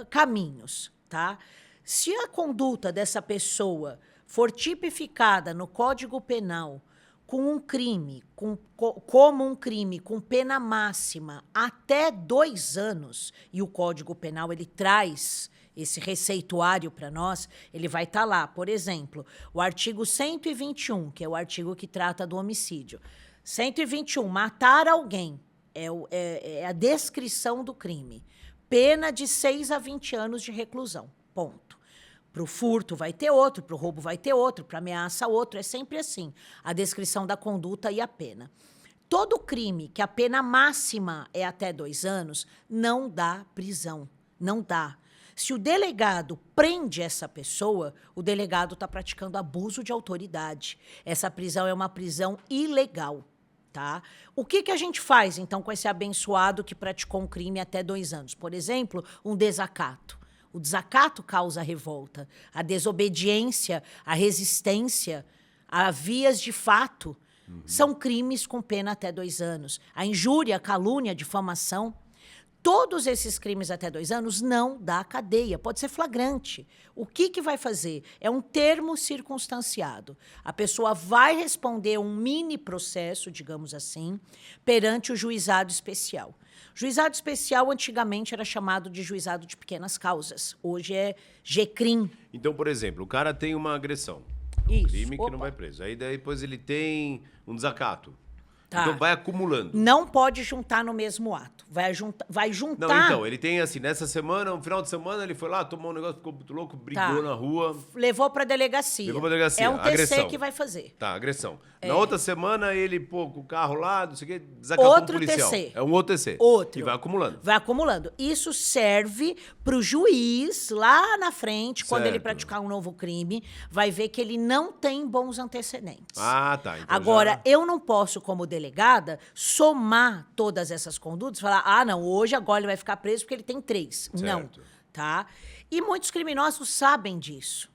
caminhos, tá? Se a conduta dessa pessoa for tipificada no Código Penal com um crime, como um crime com pena máxima até 2 anos, e o Código Penal ele traz esse receituário para nós, ele vai estar lá. Por exemplo, o artigo 121, que é o artigo que trata do homicídio. 121, matar alguém é a descrição do crime. Pena de 6 a 20 anos de reclusão. Ponto. Para o furto vai ter outro, para o roubo vai ter outro, para ameaça outro. É sempre assim, a descrição da conduta e a pena. Todo crime que a pena máxima é até 2 anos, não dá prisão. Não dá. Se o delegado prende essa pessoa, o delegado está praticando abuso de autoridade. Essa prisão é uma prisão ilegal, tá? O que a gente faz, então, com esse abençoado que praticou um crime até 2 anos? Por exemplo, um desacato. O desacato causa revolta. A desobediência, a resistência, a vias de fato são crimes com pena até 2 anos. A injúria, a calúnia, a difamação... Todos esses crimes até 2 anos não dá cadeia, pode ser flagrante. O que vai fazer? É um termo circunstanciado. A pessoa vai responder um mini processo, digamos assim, perante o juizado especial. Juizado especial, antigamente, era chamado de juizado de pequenas causas. Hoje é GCRIM. Então, por exemplo, o cara tem uma agressão. Um Isso. crime que Opa. não vai preso. Aí depois ele tem um desacato. Tá. Então vai acumulando. Não pode juntar no mesmo ato. Vai juntar... Não, então, ele tem assim, nessa semana, no final de semana, ele foi lá, tomou um negócio, ficou muito louco, brigou na rua. Levou pra delegacia. Levou pra delegacia. É um TC Agressão. que vai fazer. Tá, agressão. Na outra semana, ele, pô, com o carro lá, não sei o quê, desacatou um policial. TC. É um outro TC. Outro. E vai acumulando. Vai acumulando. Isso serve pro juiz, lá na frente, quando ele Certo. praticar um novo crime, vai ver que ele não tem bons antecedentes. Ah, tá. Então Agora, eu não posso, como delegada, somar todas essas condutas e falar, ah, não, hoje, agora ele vai ficar preso porque ele tem 3. Certo. Não, tá? E muitos criminosos sabem disso.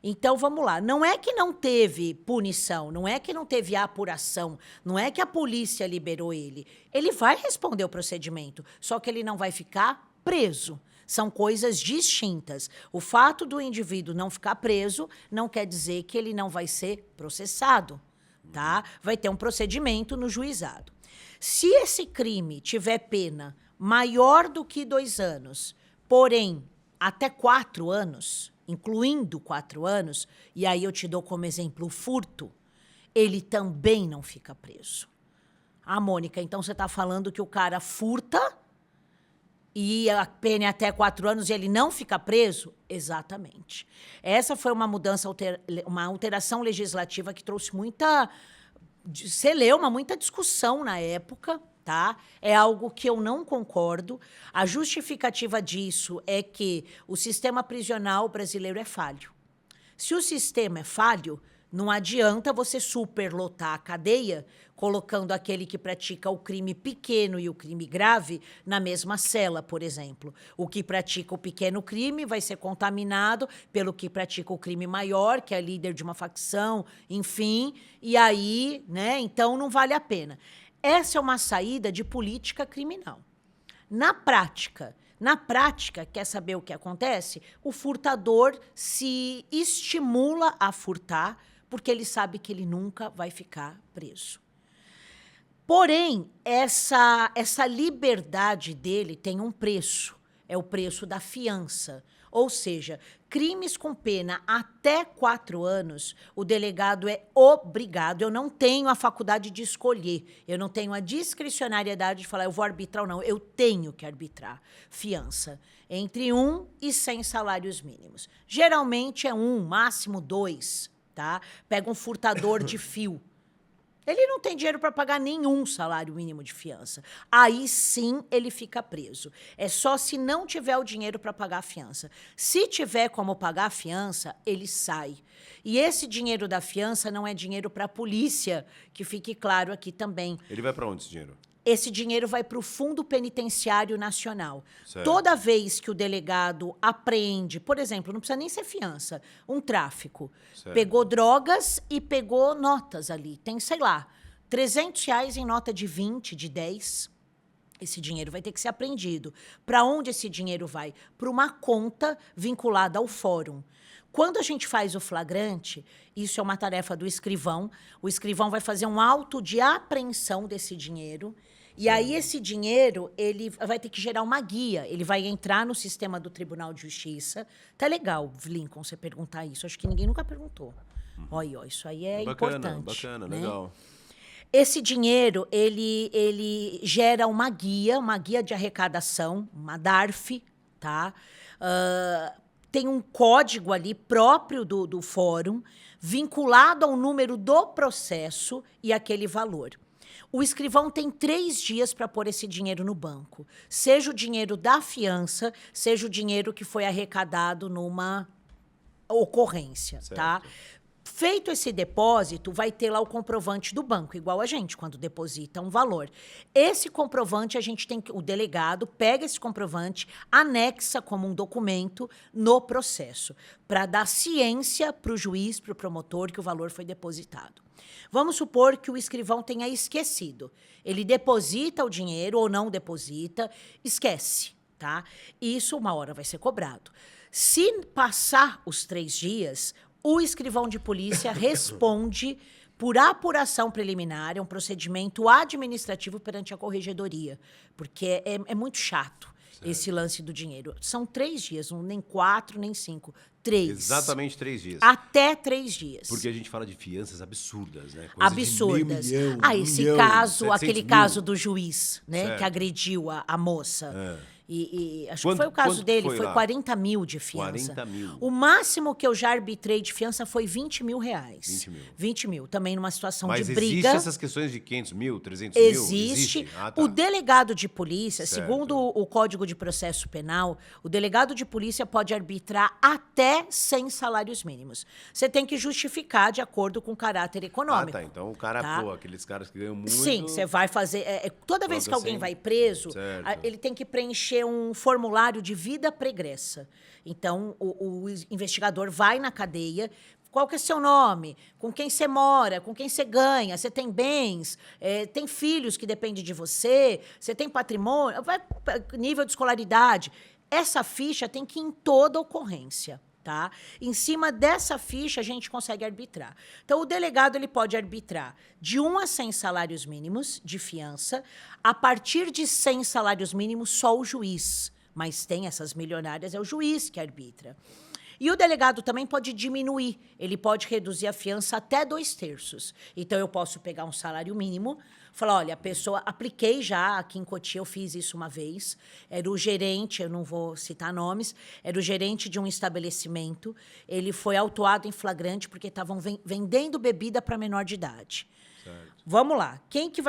Então, vamos lá. Não é que não teve punição, não é que não teve apuração, não é que a polícia liberou ele. Ele vai responder o procedimento, só que ele não vai ficar preso. São coisas distintas. O fato do indivíduo não ficar preso não quer dizer que ele não vai ser processado, tá? Vai ter um procedimento no juizado. Se esse crime tiver pena maior do que 2 anos, porém até 4 anos, incluindo 4 anos, e aí eu te dou como exemplo o furto, ele também não fica preso. Ah, Mônica, então você está falando que o cara furta e a pena é até 4 anos e ele não fica preso? Exatamente. Essa foi uma mudança, uma alteração legislativa que trouxe muita celeuma, muita discussão na época, tá? É algo que eu não concordo. A justificativa disso é que o sistema prisional brasileiro é falho. Se o sistema é falho, não adianta você superlotar a cadeia colocando aquele que pratica o crime pequeno e o crime grave na mesma cela, por exemplo. O que pratica o pequeno crime vai ser contaminado pelo que pratica o crime maior, que é líder de uma facção, enfim, e aí, né, então não vale a pena. Essa é uma saída de política criminal. Na prática, quer saber o que acontece? O furtador se estimula a furtar porque ele sabe que ele nunca vai ficar preso. Porém, essa liberdade dele tem um preço. É o preço da fiança. Ou seja, crimes com pena até 4 anos, o delegado é obrigado. Eu não tenho a faculdade de escolher. Eu não tenho a discricionariedade de falar, eu vou arbitrar ou não. Eu tenho que arbitrar. Fiança. Entre 1 e 100 salários mínimos. Geralmente é 1, máximo 2. Tá? Pega um furtador de fio. Ele não tem dinheiro para pagar nenhum salário mínimo de fiança. Aí sim ele fica preso. É só se não tiver o dinheiro para pagar a fiança. Se tiver como pagar a fiança, ele sai. E esse dinheiro da fiança não é dinheiro para a polícia, que fique claro aqui também. Ele vai para onde esse dinheiro? Esse dinheiro vai para o Fundo Penitenciário Nacional. Certo. Toda vez que o delegado apreende, por exemplo, não precisa nem ser fiança, um tráfico, Certo. pegou drogas e pegou notas ali. Tem, sei lá, R$300 em nota de 20, de 10. Esse dinheiro vai ter que ser apreendido. Para onde esse dinheiro vai? Para uma conta vinculada ao fórum. Quando a gente faz o flagrante, isso é uma tarefa do escrivão. O escrivão vai fazer um auto de apreensão desse dinheiro. E aí esse dinheiro, ele vai ter que gerar uma guia. Ele vai entrar no sistema do Tribunal de Justiça. Tá legal, Lincoln, você perguntar isso. Acho que ninguém nunca perguntou. Olha, ó, isso aí é importante. Bacana, né? legal. Esse dinheiro, ele gera uma guia de arrecadação, uma DARF, tá? Tem um código ali próprio do fórum, vinculado ao número do processo e aquele valor. O escrivão tem 3 dias para pôr esse dinheiro no banco. Seja o dinheiro da fiança, seja o dinheiro que foi arrecadado numa ocorrência, Certo. tá? Feito esse depósito, vai ter lá o comprovante do banco, igual a gente, quando deposita um valor. Esse comprovante, o delegado pega esse comprovante, anexa como um documento no processo, para dar ciência para o juiz, para o promotor, que o valor foi depositado. Vamos supor que o escrivão tenha esquecido. Ele deposita o dinheiro ou não deposita, esquece, tá? Isso uma hora vai ser cobrado. Se passar os 3 dias, o escrivão de polícia responde por apuração preliminar, é um procedimento administrativo perante a corregedoria, porque é muito chato. Certo. esse lance do dinheiro. São 3 dias, nem 4, nem 5. 3. Exatamente 3 dias. Até 3 dias. Porque a gente fala de fianças absurdas, né? Coisa Absurdas. De meio milhão, Esse milhão, caso, 700 aquele mil. caso do juiz, né? Certo. Que agrediu a moça. Acho que Quanto- foi o caso quanto dele, foi foi lá? 40 mil de fiança. 40 mil. O máximo que eu já arbitrei de fiança foi 20 mil reais. 20 mil. 20 mil. Também numa situação Mas de existe briga. essas questões de 500 mil, 300 mil? Existe. Ah, tá. O delegado de polícia, Certo. segundo o Código de Processo Penal, o delegado de polícia pode arbitrar até 100 salários mínimos. Você tem que justificar de acordo com o caráter econômico. Ah, tá. Então o cara, Tá? pô, aqueles caras que ganham muito... Sim, você vai fazer. Toda vez Pronto, que alguém assim. vai preso, Certo. ele tem que preencher um formulário de vida pregressa. Então, o investigador vai na cadeia. Qual que é seu nome? Com quem você mora? Com quem você ganha? Você tem bens? Tem filhos que dependem de você? Você tem patrimônio? Nível de escolaridade. Essa ficha tem que ir em toda ocorrência. Tá? Em cima dessa ficha, a gente consegue arbitrar. Então, o delegado ele pode arbitrar de 1 a 100 salários mínimos de fiança. A partir de 100 salários mínimos, só o juiz. Mas tem essas milionárias, é o juiz que arbitra. E o delegado também pode diminuir. Ele pode reduzir a fiança até 2/3. Então, eu posso pegar um salário mínimo, falar, olha, a pessoa... Apliquei já aqui em Cotia, eu fiz isso uma vez. Era o gerente, eu não vou citar nomes, era o gerente de um estabelecimento. Ele foi autuado em flagrante porque estavam vendendo bebida para menor de idade. Certo. Vamos lá. Quem que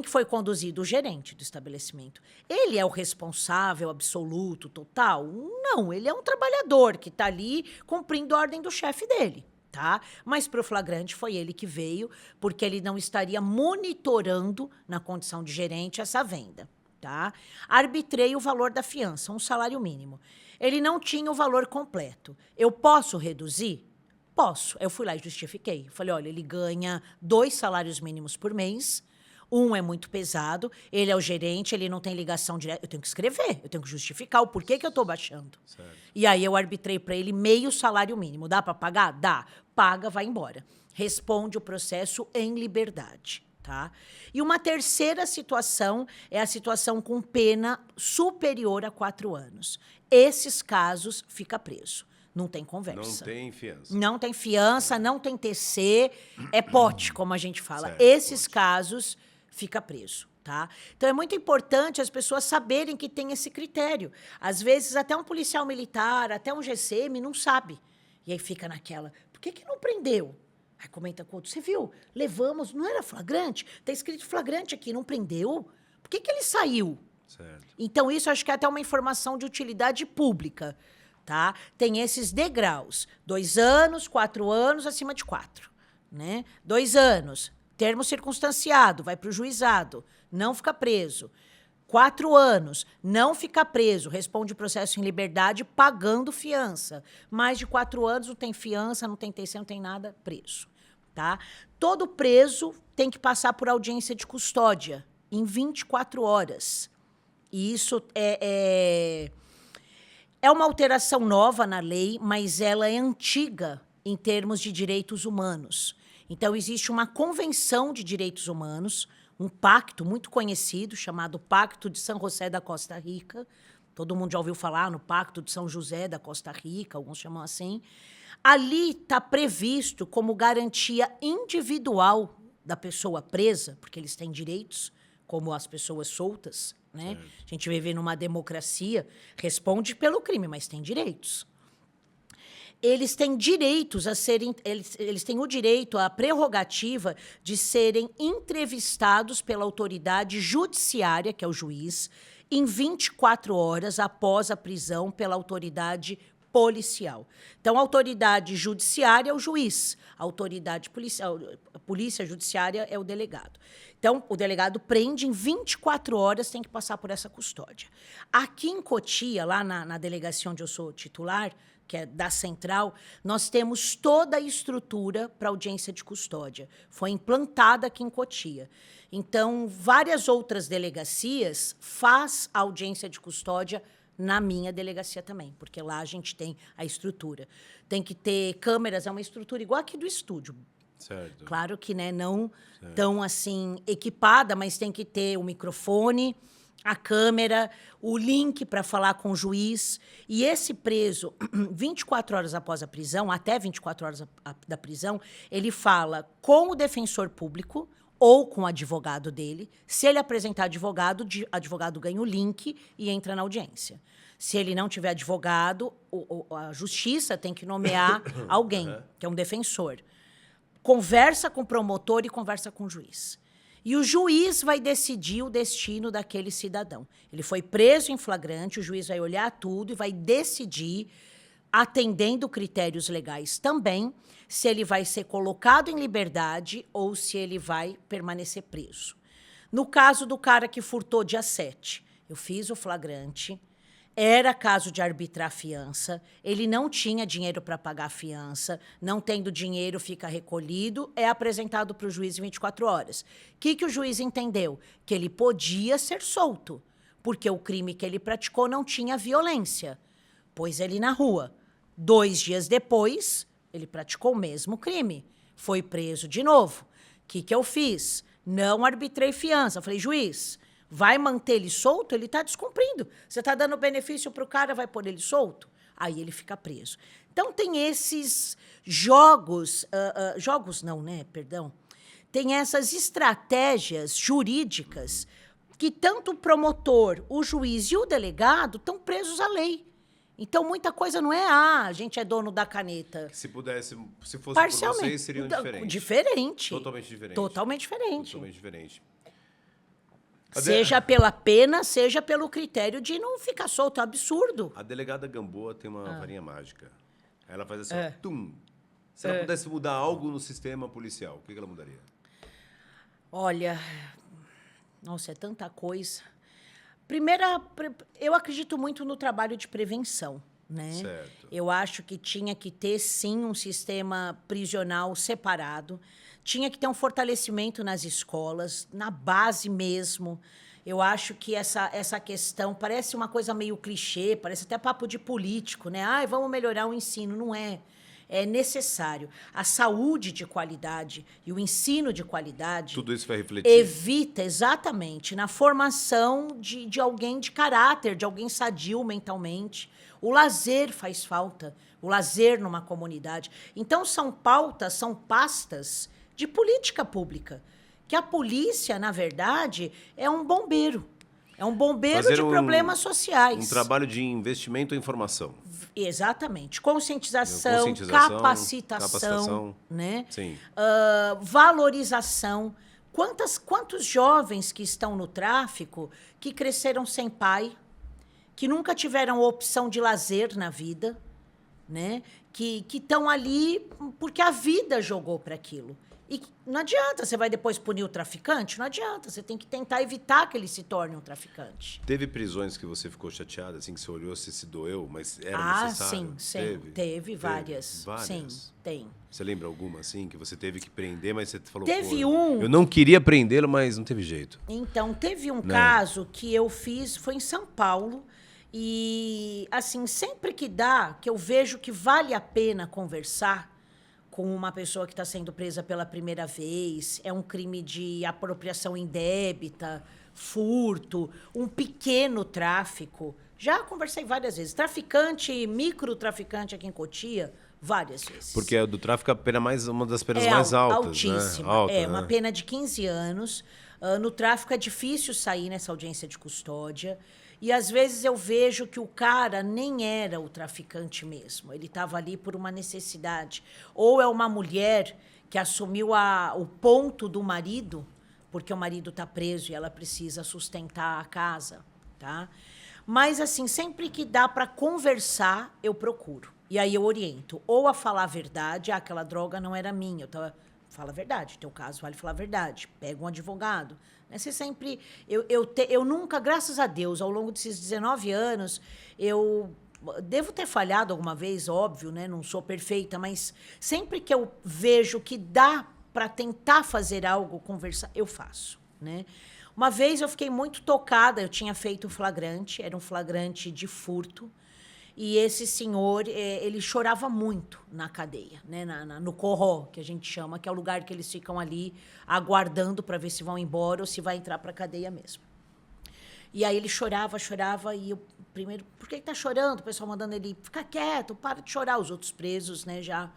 foi conduzido? O gerente do estabelecimento. Ele é o responsável absoluto, total? Não, ele é um trabalhador que está ali cumprindo a ordem do chefe dele. Tá? Mas para o flagrante foi ele que veio, porque ele não estaria monitorando, na condição de gerente, essa venda. Tá? Arbitrei o valor da fiança, um salário mínimo. Ele não tinha o valor completo. Eu posso reduzir? Posso. Eu fui lá e justifiquei. Falei, olha, ele ganha 2 salários mínimos por mês. Um é muito pesado, ele é o gerente, ele não tem ligação direta. Eu tenho que escrever, eu tenho que justificar o porquê que eu estou baixando. Certo. E aí eu arbitrei para ele meio salário mínimo. Dá para pagar? Dá. Paga, vai embora. Responde o processo em liberdade. Tá? E uma terceira situação é a situação com pena superior a 4 anos. Esses casos, fica preso. Não tem conversa. Não tem fiança. Não tem fiança, não tem TC, é pote, como a gente fala. Certo, Esses pote. casos, fica preso. Tá? Então, é muito importante as pessoas saberem que tem esse critério. Às vezes, até um policial militar, até um GCM, não sabe. E aí fica naquela, por que não prendeu? Aí comenta com o outro, você viu? Levamos, não era flagrante? Está escrito flagrante aqui, não prendeu? Por que ele saiu? Certo. Então, isso acho que é até uma informação de utilidade pública. Tá? Tem esses degraus. 2 anos, 4 anos, acima de 4. Né? 2 anos, termo circunstanciado, vai para o juizado, não fica preso. 4 anos, não fica preso, responde o processo em liberdade pagando fiança. Mais de 4 anos, não tem fiança, não tem TC, não tem nada, preso. Tá? Todo preso tem que passar por audiência de custódia em 24 horas. E isso é uma alteração nova na lei, mas ela é antiga em termos de direitos humanos. Então, existe uma Convenção de Direitos Humanos, um pacto muito conhecido, chamado Pacto de São José da Costa Rica. Todo mundo já ouviu falar no Pacto de São José da Costa Rica, alguns chamam assim. Ali está previsto como garantia individual da pessoa presa, porque eles têm direitos, como as pessoas soltas, né? A gente vive numa democracia, responde pelo crime, mas tem direitos. Eles têm direitos a serem, eles têm o direito, a prerrogativa de serem entrevistados pela autoridade judiciária, que é o juiz, em 24 horas após a prisão pela autoridade policial. Então, a autoridade judiciária é o juiz, a autoridade policial, a polícia judiciária é o delegado. Então, o delegado prende em 24 horas, tem que passar por essa custódia. Aqui em Cotia, lá na delegacia onde eu sou titular, que é da Central, nós temos toda a estrutura para audiência de custódia. Foi implantada aqui em Cotia. Então, várias outras delegacias faz a audiência de custódia na minha delegacia também, porque lá a gente tem a estrutura. Tem que ter câmeras, é uma estrutura igual aqui do estúdio. Certo. Claro que, né, não tão assim equipada, mas tem que ter o microfone, a câmera, o link para falar com o juiz. E esse preso, 24 horas após a prisão, até 24 horas da prisão, ele fala com o defensor público ou com o advogado dele. Se ele apresentar advogado, o advogado ganha o link e entra na audiência. Se ele não tiver advogado, a justiça tem que nomear alguém, que é um defensor. Conversa com o promotor e conversa com o juiz. E o juiz vai decidir o destino daquele cidadão. Ele foi preso em flagrante, o juiz vai olhar tudo e vai decidir, atendendo critérios legais também, se ele vai ser colocado em liberdade ou se ele vai permanecer preso. No caso do cara que furtou dia 7, eu fiz o flagrante, era caso de arbitrar a fiança, ele não tinha dinheiro para pagar a fiança, não tendo dinheiro, fica recolhido, é apresentado para o juiz em 24 horas. O que o juiz entendeu? Que ele podia ser solto, porque o crime que ele praticou não tinha violência. Pôs ele na rua. 2 dias depois, ele praticou o mesmo crime. Foi preso de novo. O que eu fiz? Não arbitrei fiança. Falei, juiz, vai manter ele solto? Ele está descumprindo. Você está dando benefício para o cara, vai pôr ele solto? Aí ele fica preso. Então, tem esses jogos... jogos não, né? Perdão. Tem essas estratégias jurídicas que tanto o promotor, o juiz e o delegado estão presos à lei. Então, muita coisa não é, a gente é dono da caneta. Se pudesse, se fosse por Parcialmente. vocês, seriam diferentes. Diferente. Totalmente diferente. Totalmente diferente. Totalmente diferente. Seja pela pena, seja pelo critério de não ficar solto. É um absurdo. A delegada Gamboa tem uma varinha mágica. Ela faz assim, ó, tum. Se ela pudesse mudar algo no sistema policial, o que ela mudaria? Olha, nossa, é tanta coisa. Primeira, eu acredito muito no trabalho de prevenção, né? Certo. Eu acho que tinha que ter, sim, um sistema prisional separado. Tinha que ter um fortalecimento nas escolas, na base mesmo. Eu acho que essa questão parece uma coisa meio clichê, parece até papo de político, né? Ai, vamos melhorar o ensino. Não é. É necessário. A saúde de qualidade e o ensino de qualidade... Tudo isso vai refletir. Evita, exatamente, na formação de alguém de caráter, de alguém sadio mentalmente. O lazer faz falta, o lazer numa comunidade. Então, são pautas, são pastas de política pública, que a polícia, na verdade, é um bombeiro. É um bombeiro Fazer de problemas sociais. Um trabalho de investimento em informação. Exatamente. Conscientização, capacitação, né? Sim. Valorização. Quantos jovens que estão no tráfico que cresceram sem pai, que nunca tiveram opção de lazer na vida, né? Que estão ali porque a vida jogou para aquilo. E não adianta, você vai depois punir o traficante? Não adianta, você tem que tentar evitar que ele se torne um traficante. Teve prisões que você ficou chateada, assim, que você olhou, você se doeu, mas era necessário? Sim. Teve várias. Várias? Sim, tem. Você lembra alguma, assim, que você teve que prender, mas você falou... Teve eu não queria prendê-lo, mas não teve jeito. Então, teve um caso que eu fiz, foi em São Paulo, e, assim, sempre que dá, que eu vejo que vale a pena conversar com uma pessoa que está sendo presa pela primeira vez, é um crime de apropriação indébita, furto, um pequeno tráfico. Já conversei várias vezes. Traficante, microtraficante aqui em Cotia, várias vezes. Porque do tráfico a pena uma das penas mais altas, altíssima. Né? Alta, uma pena de 15 anos. No tráfico é difícil sair nessa audiência de custódia. E, às vezes, eu vejo que o cara nem era o traficante mesmo. Ele estava ali por uma necessidade. Ou é uma mulher que assumiu o ponto do marido, porque o marido está preso e ela precisa sustentar a casa, tá? Mas, assim, sempre que dá para conversar, eu procuro. E aí eu oriento. Ou a falar a verdade, aquela droga não era minha. Fala a verdade, teu caso vale falar a verdade. Pega um advogado. Você sempre... Eu nunca, graças a Deus, ao longo desses 19 anos, eu devo ter falhado alguma vez, óbvio, né? Não sou perfeita, mas sempre que eu vejo que dá para tentar fazer algo, conversar, eu faço, né? Uma vez eu fiquei muito tocada, eu tinha feito um flagrante, era um flagrante de furto, e esse senhor, ele chorava muito na cadeia, né? No corró, que a gente chama, que é o lugar que eles ficam ali aguardando para ver se vão embora ou se vai entrar para a cadeia mesmo. E aí ele chorava, e eu, primeiro, por que tá chorando? O pessoal mandando ele ficar quieto, para de chorar. Os outros presos, né, já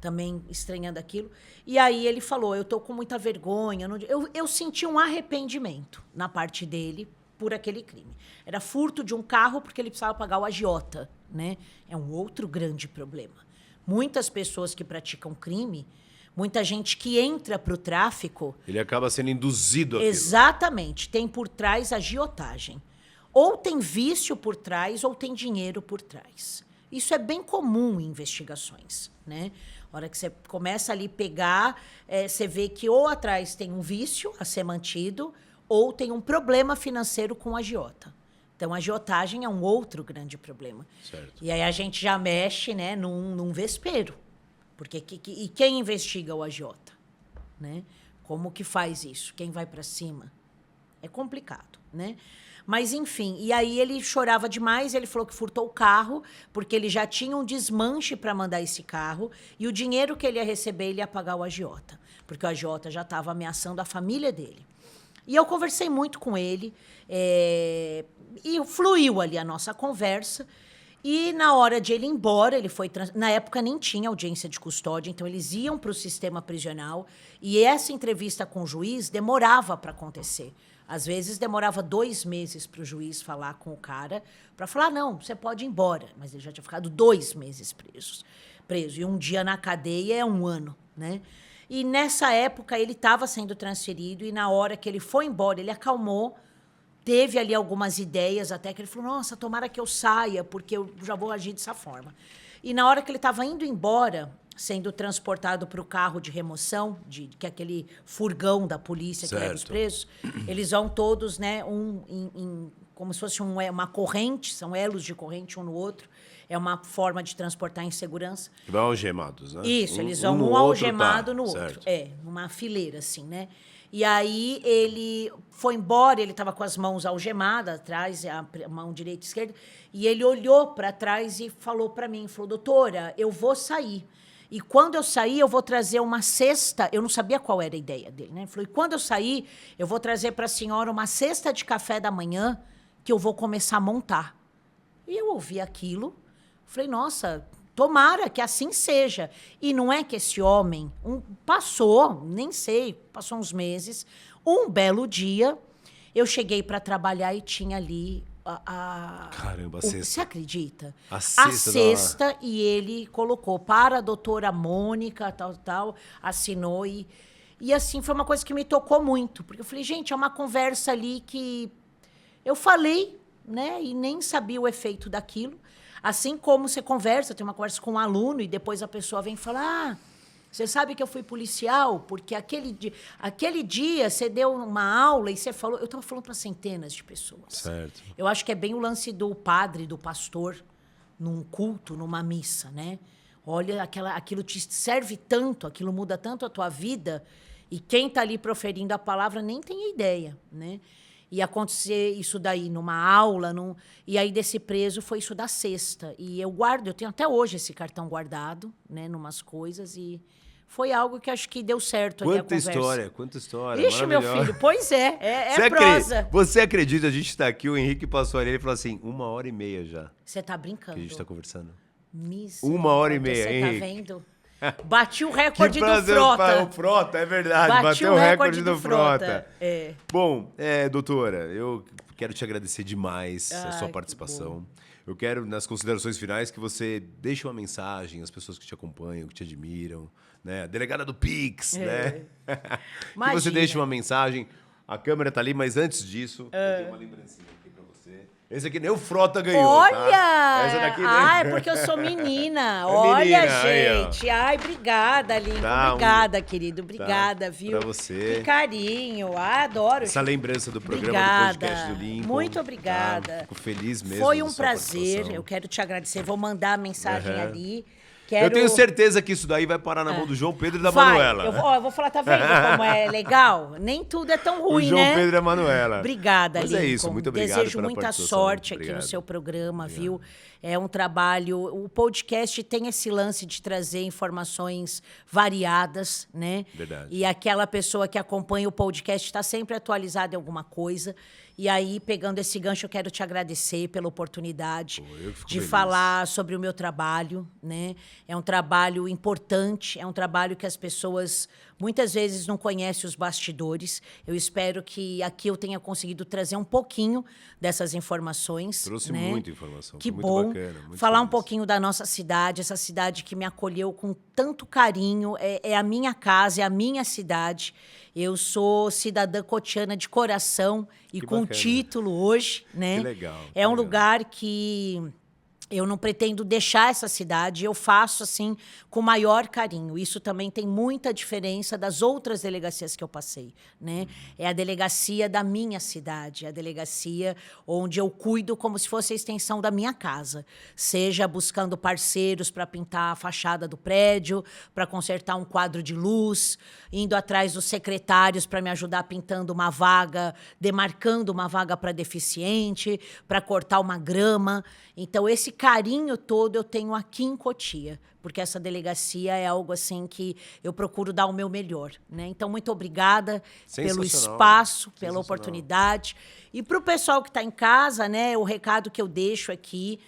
também estranhando aquilo. E aí ele falou, eu tô com muita vergonha. Eu senti um arrependimento na parte dele por aquele crime. Era furto de um carro porque ele precisava pagar o agiota, né? É um outro grande problema. Muitas pessoas que praticam crime, muita gente que entra para o tráfico... Ele acaba sendo induzido àquilo. Exatamente. Tem por trás agiotagem. Ou tem vício por trás, ou tem dinheiro por trás. Isso é bem comum em investigações, né? A hora que você começa ali a pegar, você vê que ou atrás tem um vício a ser mantido, ou tem um problema financeiro com o agiota. Então, a agiotagem é um outro grande problema. Certo. E aí a gente já mexe, né, num vespeiro. Porque e quem investiga o agiota? Né? Como que faz isso? Quem vai para cima? É complicado, né? Mas, enfim, e aí ele chorava demais, ele falou que furtou o carro, porque ele já tinha um desmanche para mandar esse carro, e o dinheiro que ele ia receber, ele ia pagar o agiota, porque o agiota já estava ameaçando a família dele. E eu conversei muito com ele, e fluiu ali a nossa conversa, e na hora de ele ir embora, ele foi... Na época nem tinha audiência de custódia, então eles iam para o sistema prisional, e essa entrevista com o juiz demorava para acontecer. Às vezes, demorava 2 meses para o juiz falar com o cara, para falar, não, você pode ir embora. Mas ele já tinha ficado 2 meses preso. E um dia na cadeia é 1 ano, né? E, nessa época, ele estava sendo transferido, e, na hora que ele foi embora, ele acalmou, teve ali algumas ideias, até que ele falou, nossa, tomara que eu saia, porque eu já vou agir dessa forma. E, na hora que ele estava indo embora, sendo transportado para o carro de remoção, que é aquele furgão da polícia que leva os presos, eles vão todos, né, como se fosse uma corrente, são elos de corrente um no outro, é uma forma de transportar em segurança. E vão algemados, né? Isso, eles vão um algemado no outro. Numa fileira, assim, né? E aí ele foi embora, ele estava com as mãos algemadas atrás, a mão direita e esquerda, e ele olhou para trás e falou para mim, falou, doutora, eu vou sair. E quando eu sair, eu vou trazer uma cesta. Eu não sabia qual era a ideia dele, né? Ele falou, e quando eu sair, eu vou trazer para a senhora uma cesta de café da manhã que eu vou começar a montar. E eu ouvi aquilo, falei, nossa, tomara que assim seja. E não é que esse homem passou, nem sei, passou uns meses, um belo dia, eu cheguei para trabalhar e tinha ali Caramba, a cesta. Você acredita? A cesta e ele colocou para a doutora Mônica, tal, assinou e assim, foi uma coisa que me tocou muito, porque eu falei, gente, é uma conversa ali que eu falei, né, e nem sabia o efeito daquilo. Assim como você conversa, tem uma conversa com um aluno e depois a pessoa vem falar, você sabe que eu fui policial porque aquele dia você deu uma aula e você falou... Eu estava falando para centenas de pessoas. Certo. Eu acho que é bem o lance do padre, do pastor, num culto, numa missa, né? Olha, aquilo te serve tanto, aquilo muda tanto a tua vida, e quem está ali proferindo a palavra nem tem ideia, né? E acontecer isso daí numa aula, e aí desse preso foi isso da cesta. E eu tenho até hoje esse cartão guardado, né, numas coisas, e foi algo que acho que deu certo ali a conversa. Quanta história. Ixi, meu filho, pois é prosa. Você acredita, a gente está aqui, o Henrique passou ali, ele falou assim, 1h30 já. Você tá brincando. Que a gente está conversando. 1h30, Henrique. Você tá vendo? Bati o recorde do Frota. O Frota, é verdade. Bateu o recorde do Frota. É. Bom, doutora, eu quero te agradecer demais a sua participação. Eu quero, nas considerações finais, que você deixe uma mensagem às pessoas que te acompanham, que te admiram, né? A delegada do Pix, né? Que você deixe uma mensagem. A câmera tá ali, mas antes disso, eu tenho uma lembrancinha aqui pra você. Esse aqui nem o Frota ganhou, olha! Tá? Essa daqui é porque eu sou menina. Olha, gente. Ai, obrigada, Lincoln. Obrigada, querido. Obrigada, viu? Pra você. Que carinho. Adoro. Essa lembrança do programa do podcast do Lincoln. Muito obrigada. Tá? Fico feliz mesmo. Foi um prazer. Eu quero te agradecer. Vou mandar a mensagem ali. Eu tenho certeza que isso daí vai parar na mão do João Pedro e da Manuela. Eu vou falar, tá vendo como é legal? Nem tudo é tão ruim, né? O João Pedro e a Manuela. Obrigada, Lincoln. Mas é isso, muito obrigado. Desejo muita sorte aqui no seu programa, viu? É um trabalho... O podcast tem esse lance de trazer informações variadas, né? Verdade. E aquela pessoa que acompanha o podcast está sempre atualizada em alguma coisa. E aí, pegando esse gancho, eu quero te agradecer pela oportunidade Eu que fico de feliz. falar sobre o meu trabalho, né? É um trabalho importante, é um trabalho que as pessoas muitas vezes não conhecem os bastidores. Eu espero que aqui eu tenha conseguido trazer um pouquinho dessas informações. Trouxe né? muita informação. Que Foi muito bom. bacana. Muito Falar um feliz. pouquinho da nossa cidade, essa cidade que me acolheu com tanto carinho. É a minha casa, é a minha cidade. Eu sou cidadã cotiana de coração e Que com bacana. título hoje, né? Que legal, É que um legal. lugar que eu não pretendo deixar essa cidade, eu faço assim com maior carinho. Isso também tem muita diferença das outras delegacias que eu passei, né? É a delegacia da minha cidade, é a delegacia onde eu cuido como se fosse a extensão da minha casa, seja buscando parceiros para pintar a fachada do prédio, para consertar um quadro de luz, indo atrás dos secretários para me ajudar pintando uma vaga, demarcando uma vaga para deficiente, para cortar uma grama. Então, esse carinho todo eu tenho aqui em Cotia, porque essa delegacia é algo assim que eu procuro dar o meu melhor, né? Então, muito obrigada pelo Sensacional. espaço, pela Sensacional. oportunidade. E para o pessoal que está em casa, né, o recado que eu deixo aqui,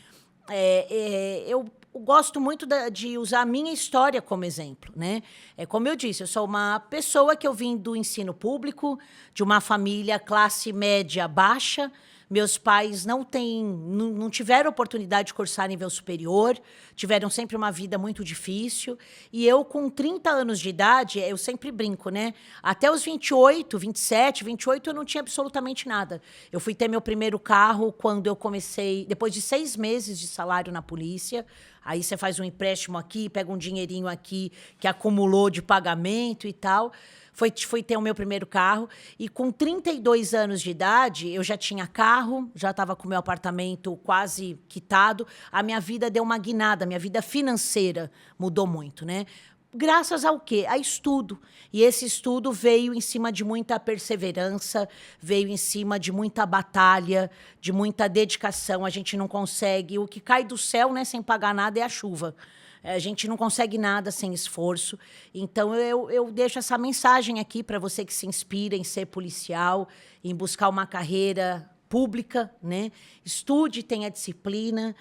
eu gosto muito de usar a minha história como exemplo, né? Como eu disse, eu sou uma pessoa que eu vim do ensino público, de uma família classe média baixa. Meus pais não tiveram oportunidade de cursar nível superior, tiveram sempre uma vida muito difícil. E eu, com 30 anos de idade, eu sempre brinco, né? Até os 28, 27, 28, eu não tinha absolutamente nada. Eu fui ter meu primeiro carro quando eu comecei, depois de 6 meses de salário na polícia. Aí você faz um empréstimo aqui, pega um dinheirinho aqui que acumulou de pagamento e tal. Fui ter o meu primeiro carro. E com 32 anos de idade, eu já tinha carro, já estava com o meu apartamento quase quitado. A minha vida deu uma guinada, a minha vida financeira mudou muito, né? Graças ao quê? A estudo. E esse estudo veio em cima de muita perseverança, veio em cima de muita batalha, de muita dedicação. A gente não consegue... O que cai do céu, né, sem pagar nada é a chuva. A gente não consegue nada sem esforço. Então, eu deixo essa mensagem aqui para você que se inspira em ser policial, em buscar uma carreira pública, né? Estude, tenha disciplina,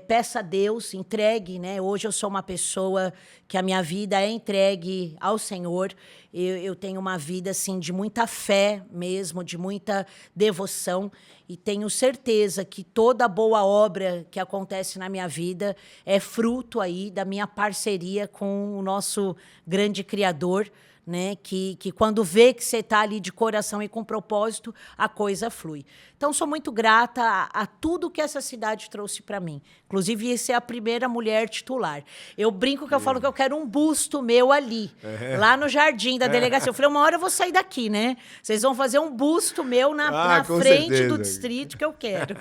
peça a Deus, entregue, né? Hoje eu sou uma pessoa que a minha vida é entregue ao Senhor. Eu tenho uma vida assim de muita fé mesmo, de muita devoção, e tenho certeza que toda boa obra que acontece na minha vida é fruto aí da minha parceria com o nosso grande Criador, né? Que quando vê que você está ali de coração e com propósito, a coisa flui. Então, sou muito grata a tudo que essa cidade trouxe para mim. Inclusive, ser a primeira mulher titular. Eu brinco que eu falo que eu quero um busto meu ali, lá no jardim da delegacia. Eu falei, uma hora eu vou sair daqui, né? Vocês vão fazer um busto meu na com frente certeza. do distrito que eu quero.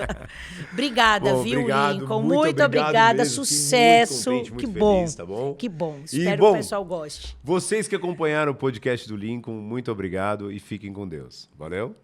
Obrigada, Bom, viu, obrigado, Lincoln? muito Muito obrigado obrigada, mesmo. Fiquei sucesso. muito contente, muito que bom, feliz, tá bom? que bom. E, Espero bom, que o pessoal goste. Vocês que acompanharam o podcast do Lincoln, muito obrigado e fiquem com Deus. Valeu?